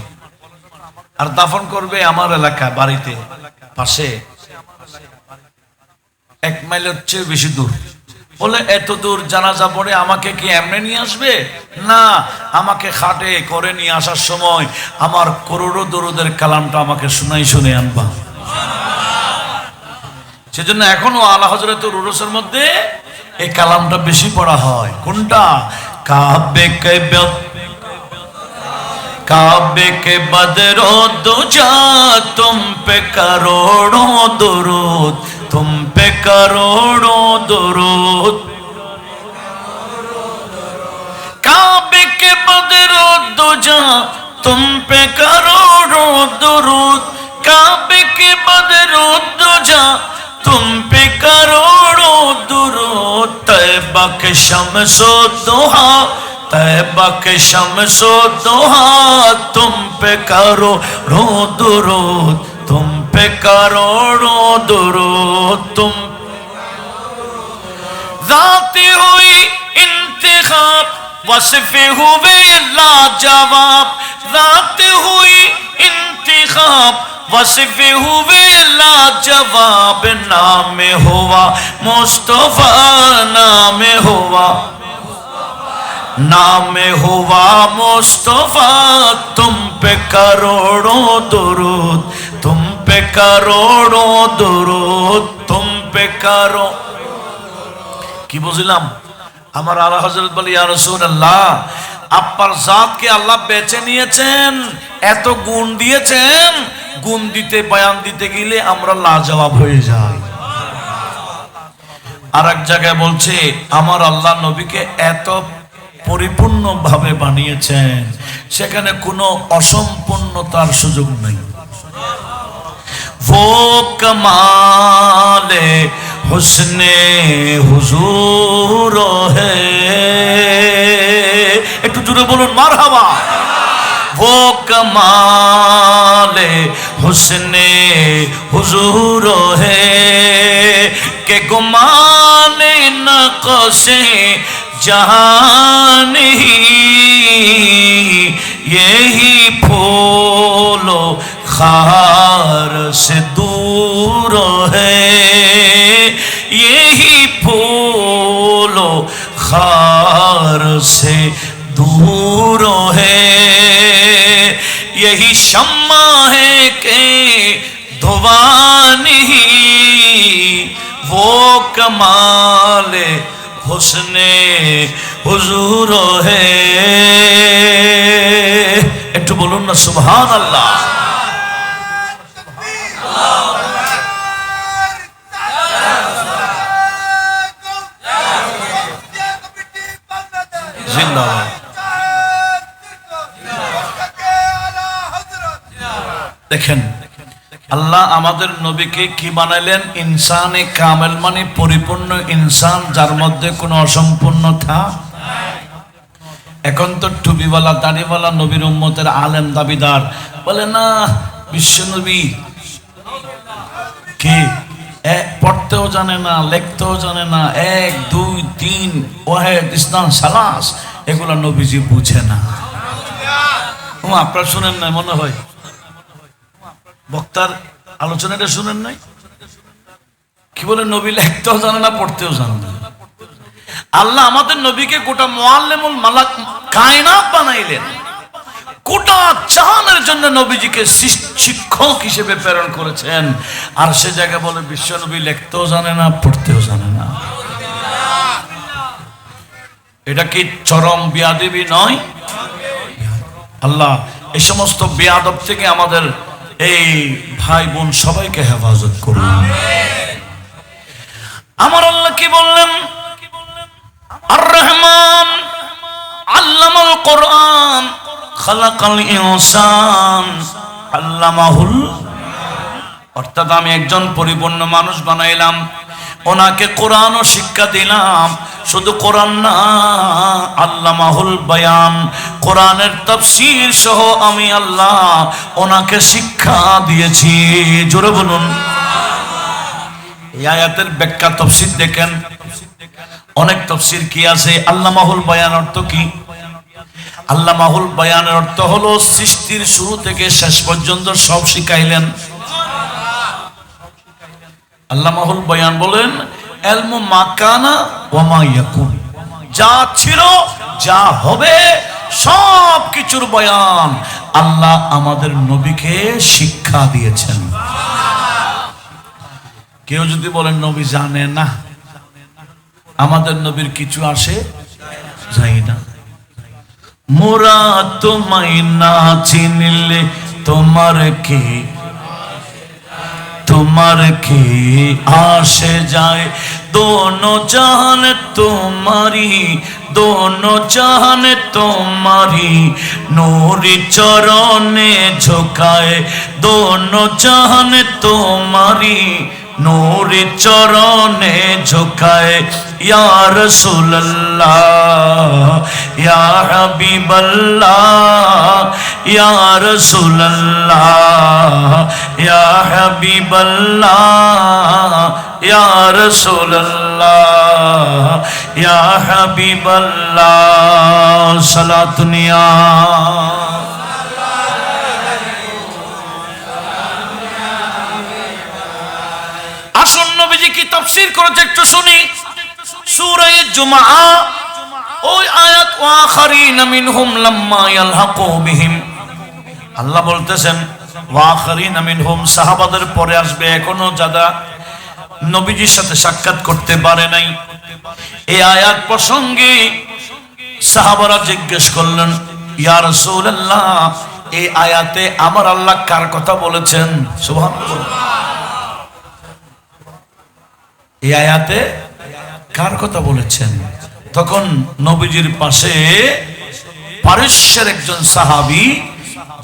আর দাফন করবে আমার এলাকা বাড়িতে পাশে, 1 মাইলের চেয়ে বেশি দূর। বলে এত দূর জানাজা পড়ে আমাকে কি এমনি নিয়ে আসবে? না, আমাকে খাটে করে নিয়ে আসার সময় আমার করোড়ো দরুদের কালামটা আমাকে শুনে আনবা। সেজন্য এখনো আলা হযরতের উরুসের মধ্যে এই কালামটা বেশি পড়া হয়। কোনটা? काबे के बदरो दुजा, तुम पे करोड़ों दुरूद, तुम पे करोड़ों दुरूद। काबे के बदरो दुजा, तुम पे करोड़ों दुरूद, काबे के बदरो दुजा, तुम पे करोड़ों दुरूद। तैबा के शम्सो दुहा, तैबा के शम्सो दुहा, तुम पे करोड़ों दुरूद, तुम पे करोड़ों दुरूद। तुम जाती हुई इंतिखाब वसिफे हुए लाजवाब, जाती हुई इंतिखाब वसिफे हुए लाजवाब, नामे हुआ मुस्तफा, नामे हुआ, नामे हुआ मुस्तफा, तुम पे करोड़ों दुरूद, तुम पे करोड़ों दुरूद, तुम पे करो। কি বুঝলাম? আমার আলা হযরত বলি, ইয়া রাসূলুল্লাহ, আপনার জাতকে আল্লাহ বেছে নিয়েছেন, এত গুণ দিয়েছেন, গুণ দিতে বয়ান দিতে গেলে আমরা লাজবাব হয়ে যাই। আর এক জায়গায় বলছে, আমার আল্লাহ নবীকে এত পরিপূর্ণ ভাবে বানিয়েছেন, সেখানে কোনো অসম্পূর্ণতার সুযোগ নেই। वो कमाले हुस्ने हुजूर है, একটু জোরে বলুন মারহাবা। वो कमाले हुस्ने हुजूर है, के गुमाने नक़्शे जहान ही, यही फूलो खार से दूर है, यही फूलो खार से दूर है, यही शम्मा है के धुआं नहीं, वो कमाले हुस्ने हुजूर है। একটু বলুন না সুবহানাল্লাহ। জিন্দাবাদ। দেখেন আল্লাহ আমাদের নবীকে কি বানাইলেন? ইনসানে কামেল, মানে পরিপূর্ণ ইনসান, যার মধ্যে কোনো অসম্পূর্ণতা। এখন তো টুপিওয়ালা দাড়িওয়ালা নবীর উম্মতের আলেম দাবিদার বলে না বিশ্ব নবী কি পড়তেও জানে না, লিখতেও জানে না, 1 2 3 ওয়াহিদ ইসনান সালাস এগুলা নবীজি বুঝে না। আপনারা শুনেন না মনে হয়, বক্তার আলোচনাটা শুনেন নাই? কি বলে নবী লিখতেও জানে না, পড়তেও জানে না। আল্লাহ আমাদের নবীকে গোটা মুআল্লিমুল মালাক কায়নাত বানাইলেন, গোটা জাহানের জন্য নবীজিকে শিক্ষক হিসেবে প্রেরণ করেছেন। আর সে জায়গায় বলে বিশ্ব নবী লিখতেও জানে না, পড়তেও জানে না। এটা কি চরম বেয়াদবি নয়? আল্লাহ এই সমস্ত বেয়াদব থেকে আমাদের এই ভাই বোন সবাইকে হেফাজত করুন। আমার আল্লাহ কি বললেন? আর রহমান আল্লামাল কোরআন খালাকাল ইনসান আল্লামাহুল, অর্থাৎ আমি একজন পরিপূর্ণ মানুষ বানাইলাম, ওনাকে কোরআন ও শিক্ষা দিলাম। শুধু কোরআন না, আল্লামাহুল বায়ান, কোরআনের তাফসীর সহ আমি আল্লাহ ওনাকে শিক্ষা দিয়েছি। জোরে বলুন। এই আয়াতের ব্যাখ্যা তাফসীর দেখেন, অনেক তাফসীর কি আছে। আল্লামাহুল বায়ান অর্থ কি? আল্লামাহুল বায়ানের অর্থ হলো সৃষ্টির শুরু থেকে শেষ পর্যন্ত সব শিখাইলেন। আল্লামাহুল বায়ান বলেন ইলমু মা কানা ওয়া মা ইয়াকুন, যা ছিল যা হবে সব কিছুর বয়ান আল্লাহ আমাদের নবীকে শিক্ষা দিয়েছেন। কেউ যদি বলেন নবী জানে না, আমাদের নবীর কিছু আসে যায় না। মোরা তোমায় না চিনলে তোমার কি, তোমার কি আসে যায়, দোনো জাহান তোমারি, দোনো জাহান তোমারি, নূরি চরণে ঝুকায়, দোনো জাহান তোমারি, নূরি চরণে ঝুকায়। ইয়া রাসূলুল্লাহ ইয়া হাবিবাল্লাহ, ইয়া রাসূলুল্লাহ ইয়া হাবিবাল্লাহ, ইয়া রাসূলুল্লাহ ইয়া হাবিবাল্লাহ। সালাতুনিয়া আসুন নবীজি কি তাফসীর করেছে একটু শুনি। সূরা জুমআ ওই আয়াত ওয়া আখারিনা মিনহুম লাম্মা ইয়ালহাকু বিহিম, আল্লাহ বলতেছেন ওয়া আখারিনা মিনহুম, সাহাবাদের পরে আসবে এখনো যারা নবীজির সাথে সাক্ষাৎ করতে পারে নাই। এই আয়াত প্রসঙ্গে সাহাবারা জিজ্ঞেস করলেন ইয়া রাসূলুল্লাহ, এই আয়াতে আমার আল্লাহ কার কথা বলেছেন? সুবহানাল্লাহ। এই আয়াতে কার কথা বলেছেন? তখন নবীজির পাশে পারস্যের একজন সাহাবী,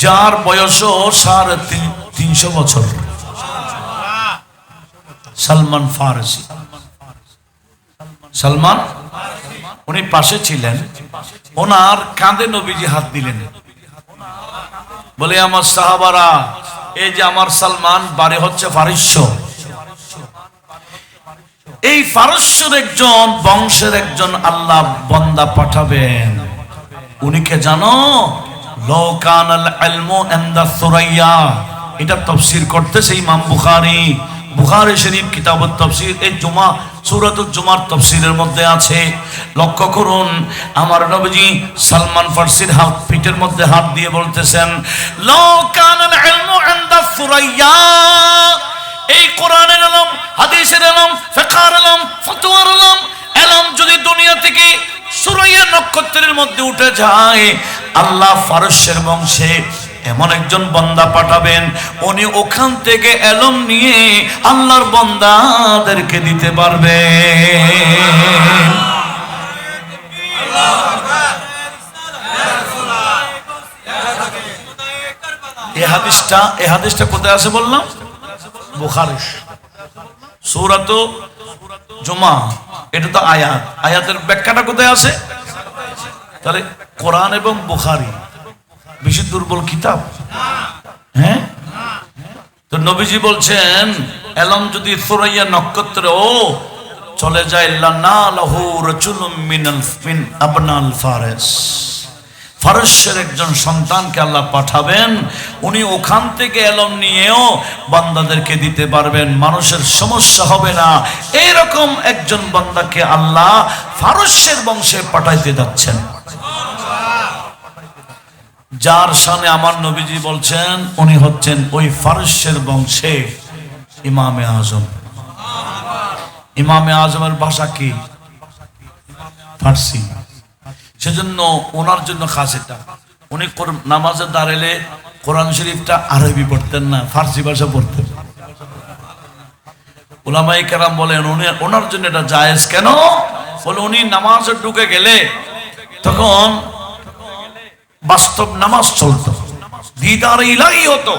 যার বয়স 350 বছর, সালমান ফারসি। সালমান উনি পাশে ছিলেন, ওনার কাঁধে নবীজি হাত দিলেন, বলে আমার সাহাবারা, এই যে আমার সালমান বাড়ি হচ্ছে পারস্য, এই পারস্যের একজন বংশের একজন আল্লাহ বান্দা পাঠাবেন, উনিকে জানো? লাউ কানাল ইলমু ইনদা সুরাইয়া, এটা তাফসীর করতেছে ইমাম বুখারী। বুখারী শরীফ কিতাবুত তাফসীর, এই জুমা সূরাতুল জুমার তাফসীরের মধ্যে আছে। লক্ষ্য করুন, আমার নবীজি সালমান ফারসির হাত পিঠের মধ্যে হাত দিয়ে বলতেছেন, লাউ কানাল ইলমু ইনদা সুরাইয়া, এই কোরআনের ইলম, হাদিসের ইলম, ফিকহের ইলম, ফতোয়ার ইলম, ইলম যদি দুনিয়া থেকে সুরাইয়া নক্ষত্রের মধ্যে উঠে যায়, আল্লাহ ফারসের বংশে এমন একজন বান্দা পাঠাবেন, উনি ওখান থেকে ইলম নিয়ে আল্লাহর বান্দাদেরকে দিতে পারবেন। এই হাদিসটা কোথায় আছে বললাম? বুখারী সূরাতু জুমা। এটা তো আয়াত, আয়াতের ব্যাখ্যাটা কোথায় আছে? তাহলে কোরআন এবং বুখারী বেশি দুর্বল কিতাব? হ্যাঁ, তো নবীজি বলছেন ইলম যদি সুরাইয়া নক্ষত্রেও চলে যায়, লানালাহু রাজুলুম মিন আবনাল ফারিস, ফারসের একজন সন্তানকে আল্লাহ পাঠাবেন, উনি ওখান থেকে ইলম নিয়েও বান্দাদেরকে দিতে পারবেন, মানুষের সমস্যা হবে না। এইরকম একজন বান্দাকে আল্লাহ ফারসের বংশে পাঠাইতে যাচ্ছেন, যার শানে আমার নবীজি বলছেন উনি হচ্ছেন ওই ফারসের বংশে ইমামে আজম। ইমামে আজমের ভাষা কি? ফার্সি। সেজন্য ওনার জন্য খাস এটা, উনি নামাজে দাঁড়ালে কোরআন শরীফটা আরবি পড়তেন না, ফার্সি ভাষা পড়তেন। উলামায়ে কেরাম বলেন ওনার জন্য এটা জায়েজ। কেন? বলে উনি নামাজে ঢুকে গেলে তখন বাস্তব নামাজ চলত, দিদার ইলাহি হতো,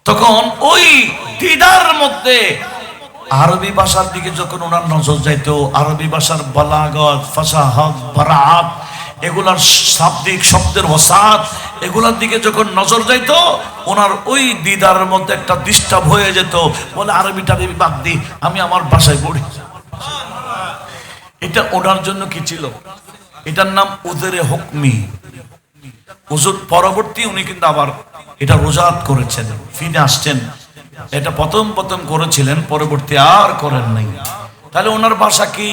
তখন ওই দিদার মধ্যে আরবি ভাষার দিকে যখন ওনার নজর যাইত, আরবি ভাষার বালাগত, ফাসাহাত, বারাআত, এগুলার শাব্দিক শব্দের ওসাত, এগুলার দিকে যখন নজর যাইত, ওনার ওই দিদারের মধ্যে একটা ডিস্টার্ব হয়ে যেত। বলে আরবিটা বাদ দি, আমি আমার ভাষায় পড়ি। এটা ওনার জন্য কি ছিল? এটার নাম উজরে হুকমি। হুজুর পরবর্তী উনি কিন্তু আবার এটা রোজাত করেছেন, ফিরে আসছেন। এটা প্রথম করেছিলেন, পরবর্তী আর করেন নাই। তাহলে ওনার ভাষা কি?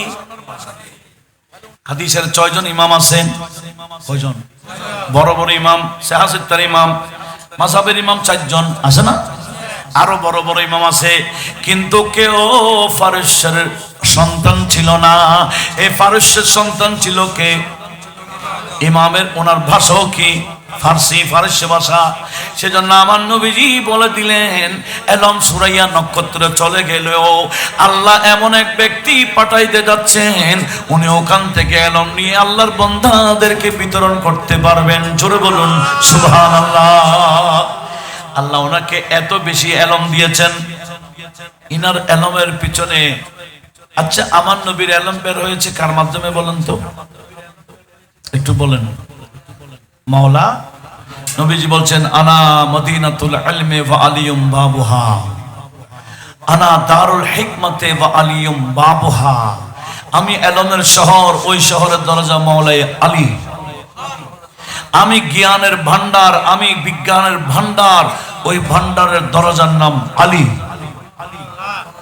হাদিসের 6 জন ইমাম আছেন। কয়জন? বড় বড় ইমাম, সিহাসিত্তার ইমাম, মাযহাবের ইমাম 4 জন আছে না? আরো বড় বড় ইমাম আছে, কিন্তু কেউ ফারসের সন্তান ছিল না। এই ফারসের সন্তান ছিল কে? ইমামের। ওনার ভাষাও কি? ফার্সি, ফারসি ভাষা। সেজন্য আমার নবীজি বলে দিলেন, ইলম সুরাইয়া নক্ষত্রে চলে গেলেও আল্লাহ এমন এক ব্যক্তি পাঠাইতে যাচ্ছেন, উনি ওখান থেকে ইলম নিয়ে আল্লাহর বান্দাদেরকে বিতরণ করতে পারবেন। জোরে বলুন সুবহানাল্লাহ। আল্লাহ ওনাকে এত বেশি ইলম দিয়েছেন, ইনার ইলমের পিছনে। আচ্ছা, আমার নবীর ইলম বের হয়েছে কার মাধ্যমে বলেন তো? একটু বলেন। মাওলা নবীজি বলছেন, আনা মদিনাতুল ইলমি ওয়া আলিয়ুম বাবুহা, আনা দারুল হিকমতে ওয়া আলিয়ুম বাবুহা। আমি ইলমের শহর, ওই শহরের দরজা মাওলাই আলী। আমি জ্ঞানের ভান্ডার, আমি বিজ্ঞানের ভান্ডার, ওই ভান্ডারের দরজার নাম আলী।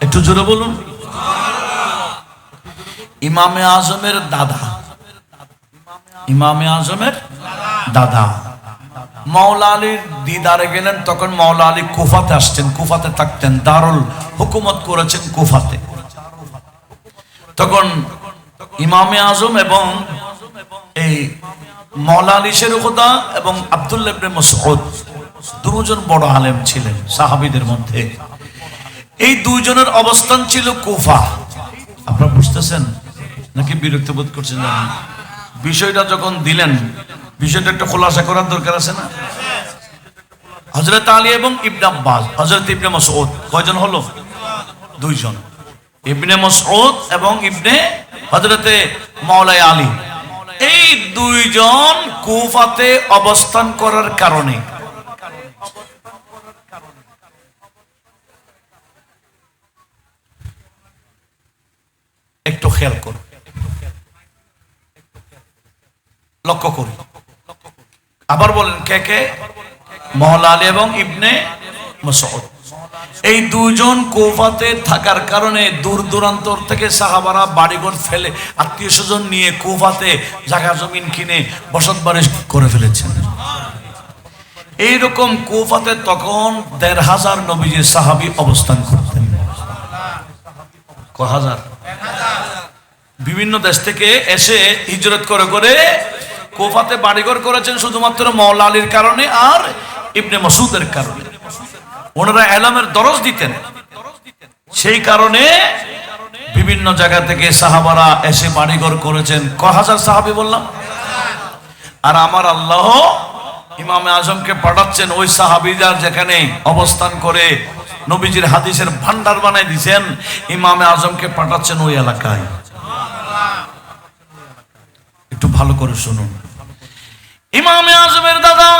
একটু জোরে বলুন। ইমামে আজমের দাদা, ইমামে আজমের দাদা মাওলা আলীর দিদারে গেলেন, তখন মাওলা আলী কুফাতে আসছেন, কুফাতে থাকতেন, দারুল হুকুমত করেছেন কুফাতে। তখন ইমামে আজম এবং এই মাওলা আলী শেরখুদা এবং আব্দুল্লাহ ইবনে মাসউদ দুজন বড় আলেম ছিলেন সাহাবীদের মধ্যে। এই দুইজনের অবস্থান ছিল কুফা। আপনারা বুঝতেছেন নাকি বিরক্ত বোধ করছেন? জানেন বিষয়টা যখন দিলেন, বিষয়টা একটু খোলাসা করার দরকার আছে না? হযরত আলী এবং ইবনে আব্বাস, হযরত ইবনে মাসউদ কয়জন হলো? 2 জন। ইবনে মাসউদ এবং ইবনে হযরতে মাওলাই আলী, এই 2 জন কুফাতে অবস্থান করার কারণে একটু খেয়াল করুন, লক্ষ্য করুন। আবার বলেন কে কে? মাওলা আলী এবং ইবনে মাসউদ। এই দুজন কুফাতে থাকার কারণে দূর দূরান্তর থেকে সাহাবারা বাড়িঘর ফেলে আত্মীয় স্বজন নিয়ে কুফাতে জায়গা জমিন কিনে বসত বাড়ি করে ফেলেছেন। এইরকম কুফাতে তখন ১৫০০ নবীজির সাহাবী অবস্থান করতেন। কয় হাজার? বিভিন্ন দেশ থেকে এসে হিজরত করে করে কুফাতে বাড়িঘর করেছেন শুধুমাত্র মাওলা আলীর কারণে আর ইবনে মাসউদের কারণে। ওনারা ইলমের দরজ দিতেন, সেই কারণে বিভিন্ন জায়গা থেকে সাহাবারা এসে বাড়িঘর করেছেন। কয় হাজার সাহাবী বললাম? আর আমার আল্লাহ ইমামে আজমকে পাঠাচ্ছেন ওই সাহাবীরা যেখানে অবস্থান করে নবীজির হাদিসের ভান্ডার বানাই দিয়েছেন, ইমামে আজমকে পাঠাচ্ছেন ওই এলাকায়। একটু ভালো করে শুনুন। ইমামে আজমের দাদা,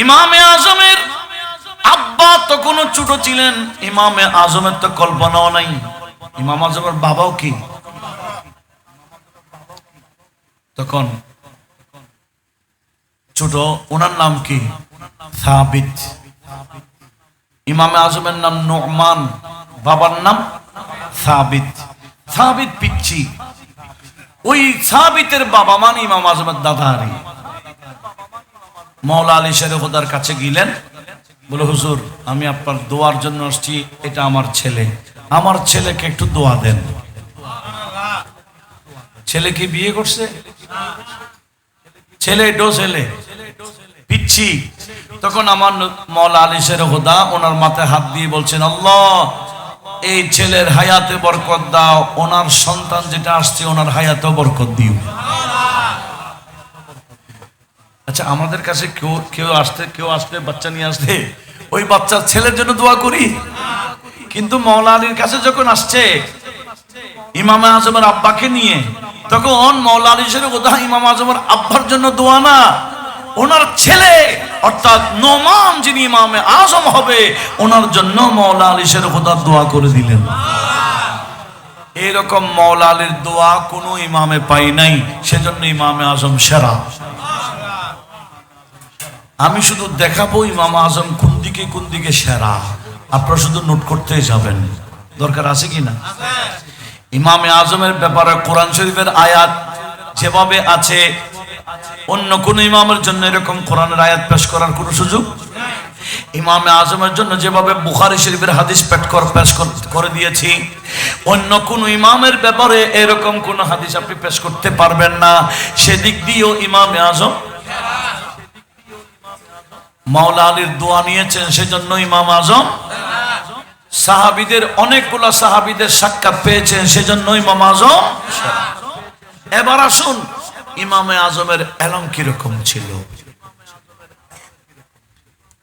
ইমামে আজমের আব্বা তখন ছোট ছিলেন, ইমামে আজমের তো কল্পনাও নাই। ইমাম আজমের বাবাও কি তখন ছোট, ওনার নাম কি? সাবিত। ইমামে আজমের নাম নুমান, বাবার নাম সাবিত। সাবিত পিচ্ছি, ওই সাবিতের বাবা মানে ইমাম আজমের দাদা। আরি মাওলা আলী শেরে খোদার কাছে গেলেন, বলে হুজুর আমি আপনার দোয়ার জন্য আসছি, এটা আমার ছেলে, আমার ছেলেকে একটু দোয়া দেন। ছেলে কি বিয়ে করছে? ছেলে ডো ছেলে পিচ্ছি। তখন আমার মাওলা আলী শেরে খোদা ওনার মাথায় হাত দিয়ে বলছেন, আল্লাহ এই ছেলের হায়াতে বরকত দাও, ওনার সন্তান যেটা আসছে ওনার হায়াতেও বরকত দিও। আচ্ছা, আমাদের কাছে কেউ আসলে বাচ্চা নিয়ে আসলে ওই বাচ্চার ছেলের জন্য দোয়া করি, কিন্তু মাওলা আলীর কাছে যখন আসছে ইমামে আজমের আব্বাকে নিয়ে, তখন মাওলা আলী শেরে খোদা ইমাম আজমের আব্বার জন্য দোয়া না, ওনার ছেলে অর্থাৎ নোমান যিনি ইমামে আজম হবে ওনার জন্য মাওলা আলী শেরে খোদা দোয়া করে দিলেন। এরকম মাওলা আলীর দোয়া কোনো ইমামে পাই নাই, সেজন্য ইমামে আজম সেরা। আমি শুধু দেখাবো ইমাম আজম কোন দিকে সেরা, আপনারা শুধু নোট করতে যাবেন, দরকার আছে কি না? ইমামে আজমের ব্যাপারে কোরআন শরীফের আয়াত যেভাবে আছে, অন্য কোন ইমামের জন্য এরকম কোরআনের আয়াত পেশ করার কোন সুযোগ। ইমামে আজমের জন্য যেভাবে বুখারী শরীফের হাদিস পেশ করে দিয়েছি, অন্য কোন ইমামের ব্যাপারে এরকম কোন হাদিস আপনি পেশ করতে পারবেন না। সেদিক দিয়েও ইমামে আজম মাওলা আলীর দোয়া নিয়েছেন, সেজন্য ইমাম আজম সাহাবীদের অনেকগুলা সাহাবীদের সাক্ষাৎ পেয়েছেন, সেজন্য ইমাম আজম। এবার আসুন ইমামে আজমের এলম কিরকম ছিল।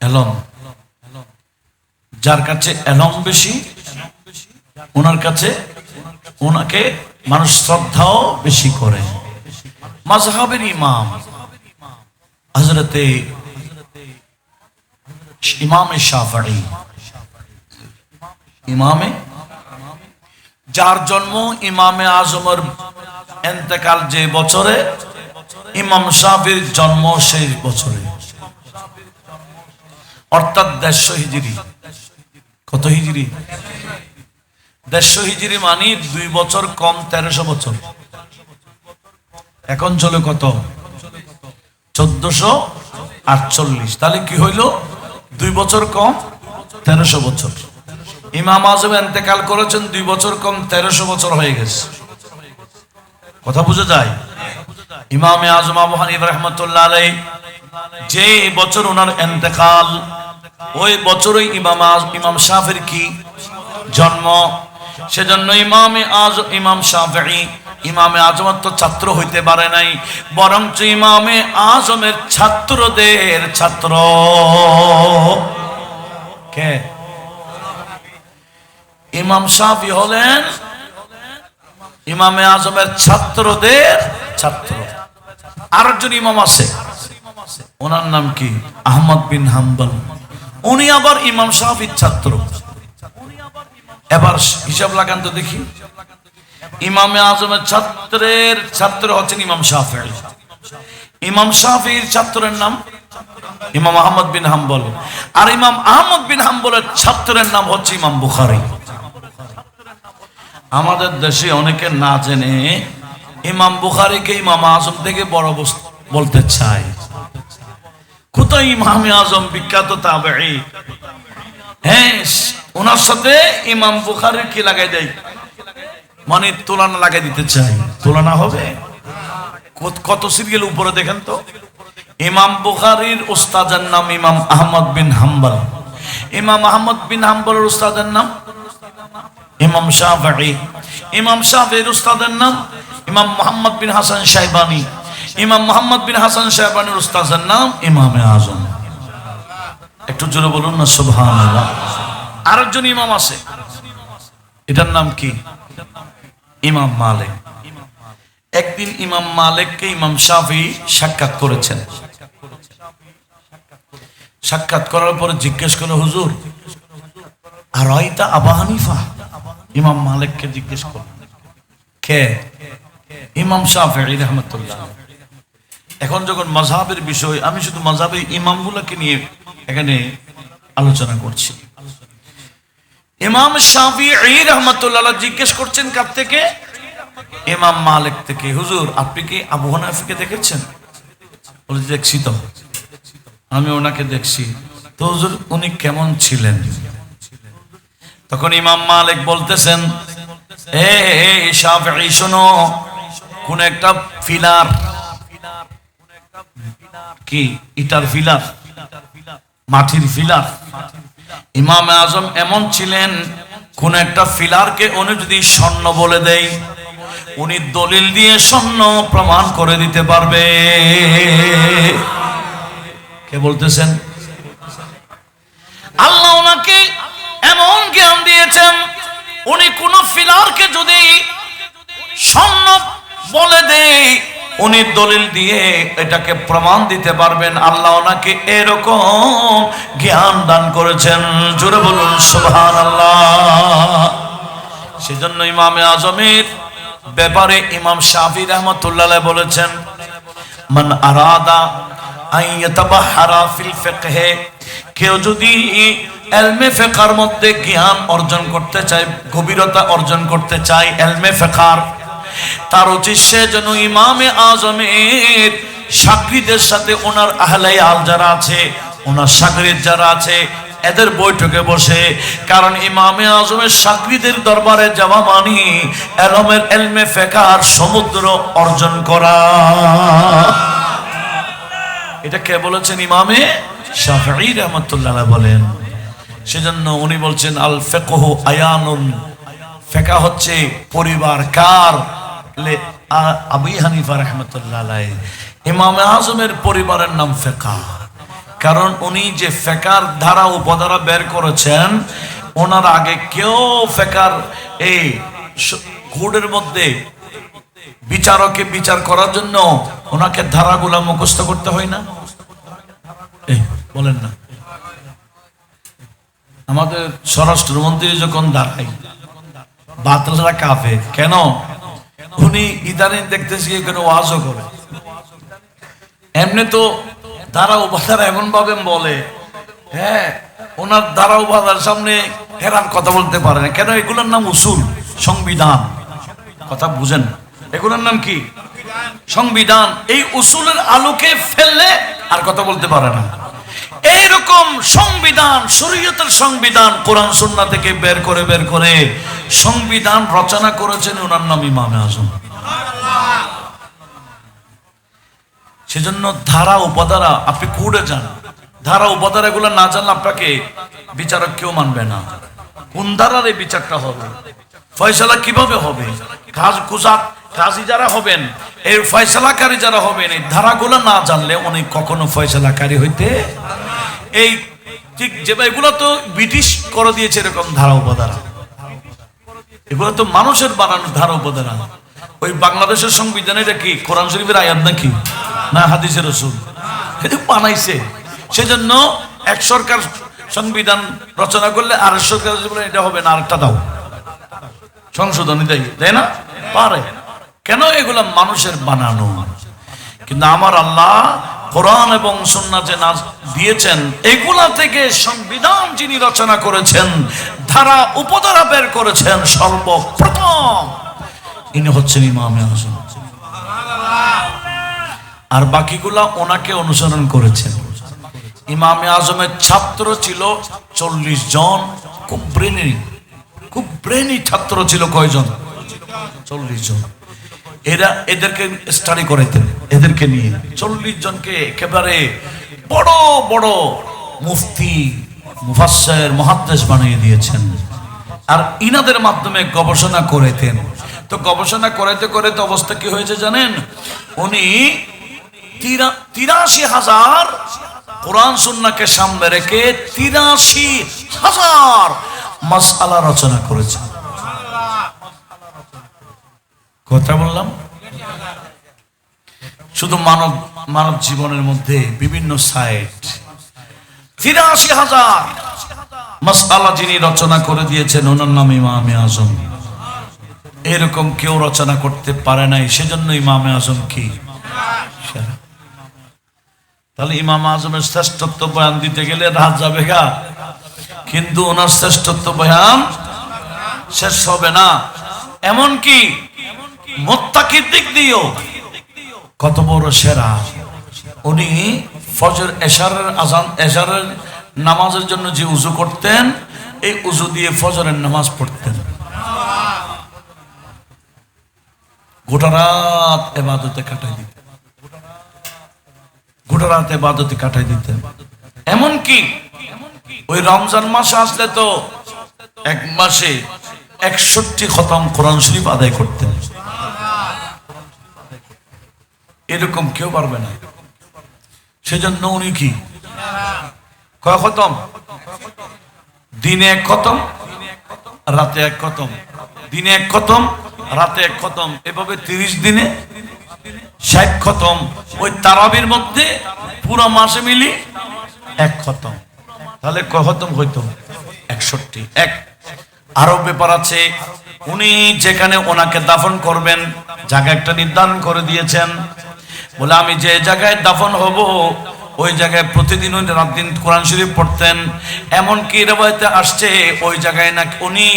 এলম, যার কাছে এলম বেশি ওনার কাছে ওনাকে মানুষ শ্রদ্ধাও বেশি করে। মাযহাবের ইমাম হযরতে ইমামে শাফিঈ, ইমামে যার জন্ম ইমামে আজমের ইন্তেকাল যে বছরে, ইমাম শাফিঈর জন্ম সেই বছরে, অর্থাৎ 150 হিজরি। কত হিজরি? 150 হিজরি মানে 2 বছর কম 1300 বছর। এখন চলে কত? 1448। তাহলে কি হইল? 2 বছর কম 1300 বছর। ইমাম আজম ইন্তেকাল করেছেন 2 বছর কম 1300 বছর হয়ে গেছে। কথা বুঝা যায়? ইমামে আজম আবু হানিফা রাহমাতুল্লাহ আলাইহি যে বছর ওনার ইন্তেকাল, ওই বছরই ইমাম শাফিঈর কি জন্ম। সেজন্য ইমাম শাফিঈ ইমামে আজমের তো ছাত্র হইতে পারে নাই, বরঞ্চ ইমামে আজমের ছাত্রদের ছাত্র কে? ইমাম শাফিঈ হলেন ইমামে আজমের ছাত্রদের ছাত্র। আরেকজন ইমাম আছে, ওনার নাম কি? আহমদ বিন হাম্বল। উনি আবার ইমাম শাফিঈর ছাত্র। এবার হিসাব লাগান তো দেখি, ইমামে আজমের ছাত্রের ছাত্র হচ্ছেন ইমাম শাফিঈ। ইমাম শাফিঈর ছাত্রের নাম ইমাম আহমদ বিন হাম্বল। আর ইমাম আহমদ বিন হাম্বলের ছাত্রের নাম হচ্ছে ইমাম বুখারী। আমাদের দেশে অনেকে না জেনে ইমাম বুখারীকে ইমাম আজম থেকে বড় বলতে চায়। কোথায় ইমাম আজম বিখ্যাত তাবেঈ, হ্যাঁ, ওনার সাথে ইমাম বুখারীর কি লাগাই দেয়, মানে তুলনা লাগাই দিতে চাই। তুলনা হবে? কত সিরিয়াল উপরে দেখেন তো। ইমাম বুখারীর উস্তাদের নাম ইমাম আহমদ বিন হাম্বল। ইমাম আহমদ বিন হাম্বলের উস্তাদের নাম ইমাম শাফিঈ। ইমাম শাফিঈর উস্তাদের নাম ইমাম মুহাম্মদ বিন হাসান শাইবানি। ইমাম মুহাম্মদ বিন হাসান শাইবানির উস্তাদের নাম ইমামে আজম। একটু জোরে বলুন না সুবহানাল্লাহ। আরেকজন ইমাম আছে, এটার নাম কি? ইমাম মালিক। একদিন ইমাম মালিককে ইমাম শাফিঈ সাক্ষাৎ করেছেন। সাক্ষাৎ করার পরে জিজ্ঞেস করলো, হুজুর আর রাইতা আবু হানিফা? ইমাম মালিককে জিজ্ঞেস করল। কে? ইমাম শাফিঈ রাহমাতুল্লাহ। এখন যখন মাযহাবের বিষয়, আমি শুধু মাযহাবের ইমামগুলোকে নিয়ে এখানে আলোচনা করছি। ইমাম শাফিঈ রাহমাতুল্লাহ জিজ্ঞেস করছেন কার থেকে? ইমাম মালিক থেকে। হুজুর আপনি কি আবু হানিফাকে দেখেছেন? বলে দেখছি তো, আমি ওনাকে দেখছি তো। হুজুর উনি কেমন ছিলেন? তখন ইমাম মালিক বলতেছেন, এ শাফিঈ শোনো, কোন একটা ফিলার, কি ইটার ফিলার, মাটির ফিলার, ইমাম আজম এমন ছিলেন, কোন একটা ফিলারকে উনি যদি স্বর্ণ বলে দেয়, উনি দলিল দিয়ে স্বর্ণ প্রমাণ করে দিতে পারবে। কে বলতেছেন? আল্লাহ ওনাকে এমন জ্ঞান দিয়েছেন, উনি কোন ফিলারকে যদি স্বর্ণ বলে দেয়, উনি দলিল দিয়ে এটাকে প্রমাণ দিতে পারবেন। আল্লাহ ওনাকে এরকম জ্ঞান দান করেছেন। জোরে বলুন সুবহানাল্লাহ। সেজন্য ইমামে আজমের ব্যাপারে ইমাম শাফিঈ রাহমাতুল্লাহ আলাইহি বলেছেন, মান আরাদা আন ইয়াতাবাহহারা ফিল ফিকহে, কেউ যদি ইলমে ফিকহের মধ্যে জ্ঞান অর্জন করতে চায়, গভীরতা অর্জন করতে চায় ইলমে ফিকহ, তার উচিত সে যেন ইমামে আজমের শাগরিদের সাথে ওনার আহলে আল যারা আছে, ওনার শাগরিদ যারা আছে, এদের বৈঠকে বসে। কারণ ইমামে আজমের শাগরিদের দরবারে যাওয়া মানে ইলমে ফিকহের সমুদ্র অর্জন করা। এটা কে বলেছেন? ইমামে শাফিঈ রাহমাতুল্লাহ আলাইহি বলেন। সেজন্য উনি বলছেন, আল ফিকহু আয়ানুন, ফিকহ হচ্ছে পরিবার কার? আবু হানিফা রাহমাতুল্লাহ আলাইহি। ইমামে আজমের পরিবারের নাম ফিকহ, কারণ উনি যে ফিকহের ধারা উপধারা বের করেছেন, ওনার আগে কেউ ফিকহের এই কোডের মধ্যে বিচারকে বিচার করার জন্য ওনাকে ধারাগুলা মুখস্থ করতে হয় না? বলেন না। আমাদের স্বরাষ্ট্রমন্ত্রী যখন দাঁড়ায়, বাতলরা কাঁপে। কেন? উনি ইদানিং দেখতেছি এখানে ওয়াজও করে। এমনি তো ধারা উপাধারা এমন ভাবে বলে, হ্যাঁ, ওনার ধারা উপাধার সামনে হেরান কথা বলতে পারে না। কেন? এগুলোর নাম উসুল, সংবিধান। কথা বুঝেন? এগুলোর নাম কি? সংবিধান। এই উসুলের আলোকে ফেললে আর কথা বলতে পারে না। এইরকম সংবিধান, শরীয়তের সংবিধান কোরআন সুন্নাহ থেকে বের করে সংবিধান রচনা করেছেন, ওনার নাম ইমামে আজম। সেজন্য ধারা উপধারা আপনি কুড়ে যান, ধারা উপধারা এগুলো না জানলে আপনাকে বিচারক কেউ মানবে না। কোন ধারার এই বিচারটা হবে, ফয়সালা কিভাবে হবে, কাজী যারা হবেন, এই ফয়সালাকারী যারা হবেন, এই ধারাগুলো না জানলে উনি কখনো ফয়সালাকারী হইতে। এই ঠিক যেভাবে এগুলো তো ব্রিটিশ করে দিয়েছে, এরকম ধারা উপধারা, এগুলো তো মানুষের বানানো ধারা উপধারা। ওই বাংলাদেশের সংবিধান এটা কি কোরআন শরীফের আয়াত নাকি না হাদিসের রাসূল? এটা বানাইছে। সেজন্য এক সরকার সংবিধান রচনা করলে আর সরকার বলে এটা হবে না, আরেকটা দাও, সংশোধনী দেয়, তাই না? পারে। কেন? এগুলা মানুষের বানানো। কিন্তু আমার আল্লাহ কোরআন এবং সুন্নাহ যে দিয়েছেন, এগুলা থেকে সংবিধান যিনি রচনা করেছেন, ধারা উপধারা বের করেছেন, সর্বপ্রথম ইনি হচ্ছেন ইমামে আজম। আর বাকিগুলা ওনাকে অনুসরণ করেছেন। ইমামে আজমের ছাত্র ছিল 40 জন। খুব ব্রেনি ছাত্র ছিল। কয়জন? 40 জন। এদেরকে স্টাডি করাইতেন, এদেরকে নিয়ে 40 জনকে একেবারে বড় বড় মুফতি, মুফাসসির, মুহাদ্দিস বানিয়ে দিয়েছেন। আর ইনাদের মাধ্যমে গবেষণা করাইতেন। তো গবেষণা করাইতে করাইতে অবস্থা কি হয়েছে জানেন? উনি 83,000 কোরআন সুন্নাহকে সামনে রেখে 83,000 মাসআলা রচনা করেছেন। কথা বললাম, শুধু মানব জীবনের মধ্যে বিভিন্ন সাইট 83,000 মাসআলা যিনি রচনা করে দিয়েছেন, ওনার নাম ইমামে আজম। এরকম কেউ রচনা করতে পারে নাই, সেজন্য ইমামে আজম কি? তাহলে ইমাম আজমের শ্রেষ্ঠত্ব বয়ান দিতে গেলে রাত যাবে গা, কিন্তু ওনার শ্রেষ্ঠত্ব বয়ান শেষ হবে না। এমনকি মুত্তাকির দিক দিয়েও কত বড় সেরা। উনি ফজর এশারের আযান, এশারের নামাজের জন্য যে উযু করতেন, এই উযু দিয়ে ফজরের নামাজ পড়তেন। গোটা রাত ইবাদতে কাটাই দিতেন, গোটা রাত ইবাদতে কাটাই দিতেন। এমনকি ওই রমজান মাস আসলে তো এক মাসে 61 খতম কোরআন শরীফ আদায় করতেন। এরকম কেউ পারবে না। সেজন্য উনি কি কয় খতম? দিনে 1 খতম, রাতে 1 খতম, দিনে 1 খতম, রাতে 1 খতম, এভাবে 30 দিনে 60 খতম। ওই তারাবির মধ্যে পুরো মাসে মিলি 1 খতম। তাহলে কয় খতম হইতো? 61। আরো ব্যাপার আছে, উনি যেখানে ওনাকে দাফন করবেন জায়গা একটা নির্ধারণ করে দিয়েছেন। বলে আমি যে জায়গায় দাফন হব ওই জায়গায় প্রতিদিন উনি রাত দিন কোরআন শরীফ পড়তেন। এমনকি রওয়ায়াতে আসছে ওই জায়গায় নাকি উনি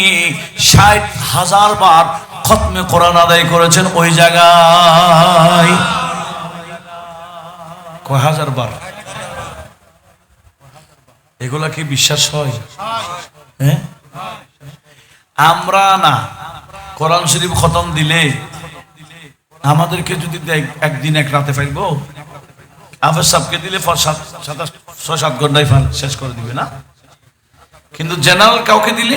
60,000 বার খতমে কোরআন আদায় করেছেন। ওই জায়গায় কয় হাজার বার? এগুলা কি বিশ্বাস হয়? হ্যাঁ, আমরা না কোরআন শরীফ খতম দিলে আমাদেরকে যদি একদিন এক রাতে ফেলবো, আফেজ সাহেবকে দিলে 6-7 ঘন্টায় শেষ করে দিবে না। কিন্তু জেনারেল কাউকে দিলে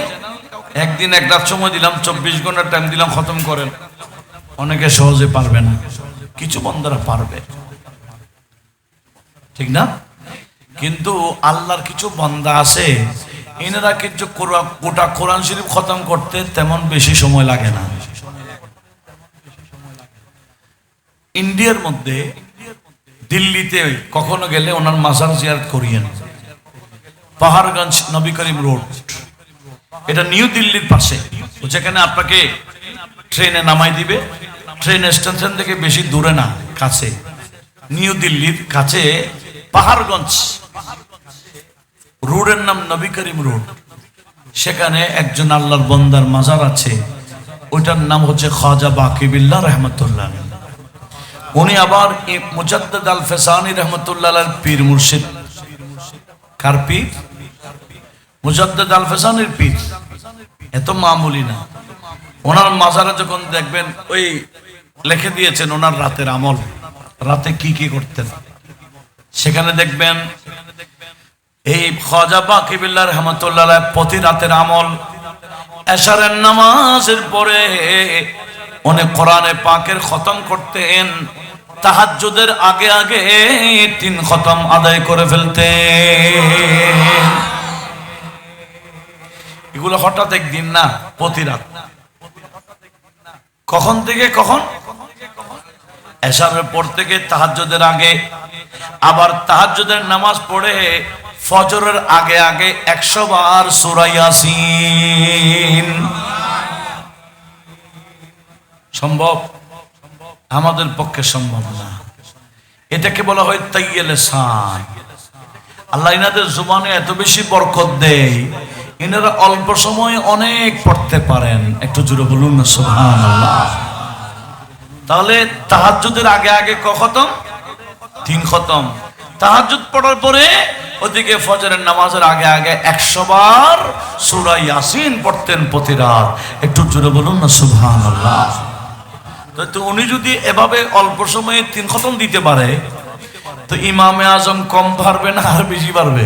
একদিন এক রাত সময় দিলাম, 24 ঘন্টার টাইম দিলাম, খতম করেন। অনেকে সহজে পারবে না, কিছু বান্দারা পারবে, ঠিক না? কিন্তু আল্লাহর কিছু বান্দা আছে, এনারা কিছু গোটা কোরআন শরীফ খতম করতে তেমন বেশি সময় লাগে না। ইন্ডিয়ার মধ্যে দিল্লিতে কখনো গেলে ওনার মাজার জিয়ারত করিয়েন। পাহাড়গঞ্জ নবী করিম রোড, এটা নিউ দিল্লির পাশে, যেখানে আপনাকে ট্রেনে নামাই দিবে। ট্রেন স্টেশন থেকে বেশি দূরে না, কাছে, নিউ দিল্লির কাছে পাহাড়গঞ্জ রোডের নাম নবী করিম রোড। সেখানে একজন আল্লাহর বান্দার মাজার আছে, ওইটার নাম হচ্ছে খাজা বাকি বিল্লাহ রহমতুল্লাহ। উনি আবার মুজাদ্দিদ আল ফেসানি রহমতুল্লাহ আলাইহির পীর মুর্শিদ। কার পীর? মুজাদ্দিদ আল ফেসানির পীর। এত মামুলি না। ওনার মাজারে যখন দেখবেন ওই লিখে দিয়েছেন ওনার রাতের আমল, রাতে কি কি করতেন। সেখানে দেখবেন এই খাজা বাকি বিল্লাহ রহমতুল্লাহ আলাইহি প্রতি রাতের আমল, এশারের নামাজের পরে উনি কোরআনে পাকের খতম করতেন। তাহাজ্জুদের আগে আগে 3 খতম আদায় করে ফেলতেন। এগুলো হঠাৎ একদিন না, প্রতি রাত। কখন থেকে কখন? এশারের পর থেকে তাহাজ্জুদের আগে, আবার তাহাজ্জুদের নামাজ পড়ে ফজরের আগে আগে 100 বার সূরা ইয়াসিন। সম্ভব? আমাদের পক্ষে সম্ভব না। এটাকে বলা হয় তাইয়্যিল লিসান। আল্লাহ ইনাদের জুবানে এত বেশি বরকত দেয়, ইনারা অল্প সময়ে অনেক পড়তে পারেন। একটু জোরে বলুন না সুবহানাল্লাহ। তাহলে তাহাজ্জুদের আগে আগে ক খতম? 3 খতম। তাহাজ্জুদ পড়ার পরে ওদিকে ফজরের নামাজের আগে আগে 100 বার সূরা ইয়াসিন পড়তেন প্রতি রাত। একটু জোরে বলুন না সুবহানাল্লাহ। তো উনি যদি এভাবে অল্প সময়ে 3 খতম দিতে পারে, তো ইমামে আজম কম পারবে না আর বেশি পারবে?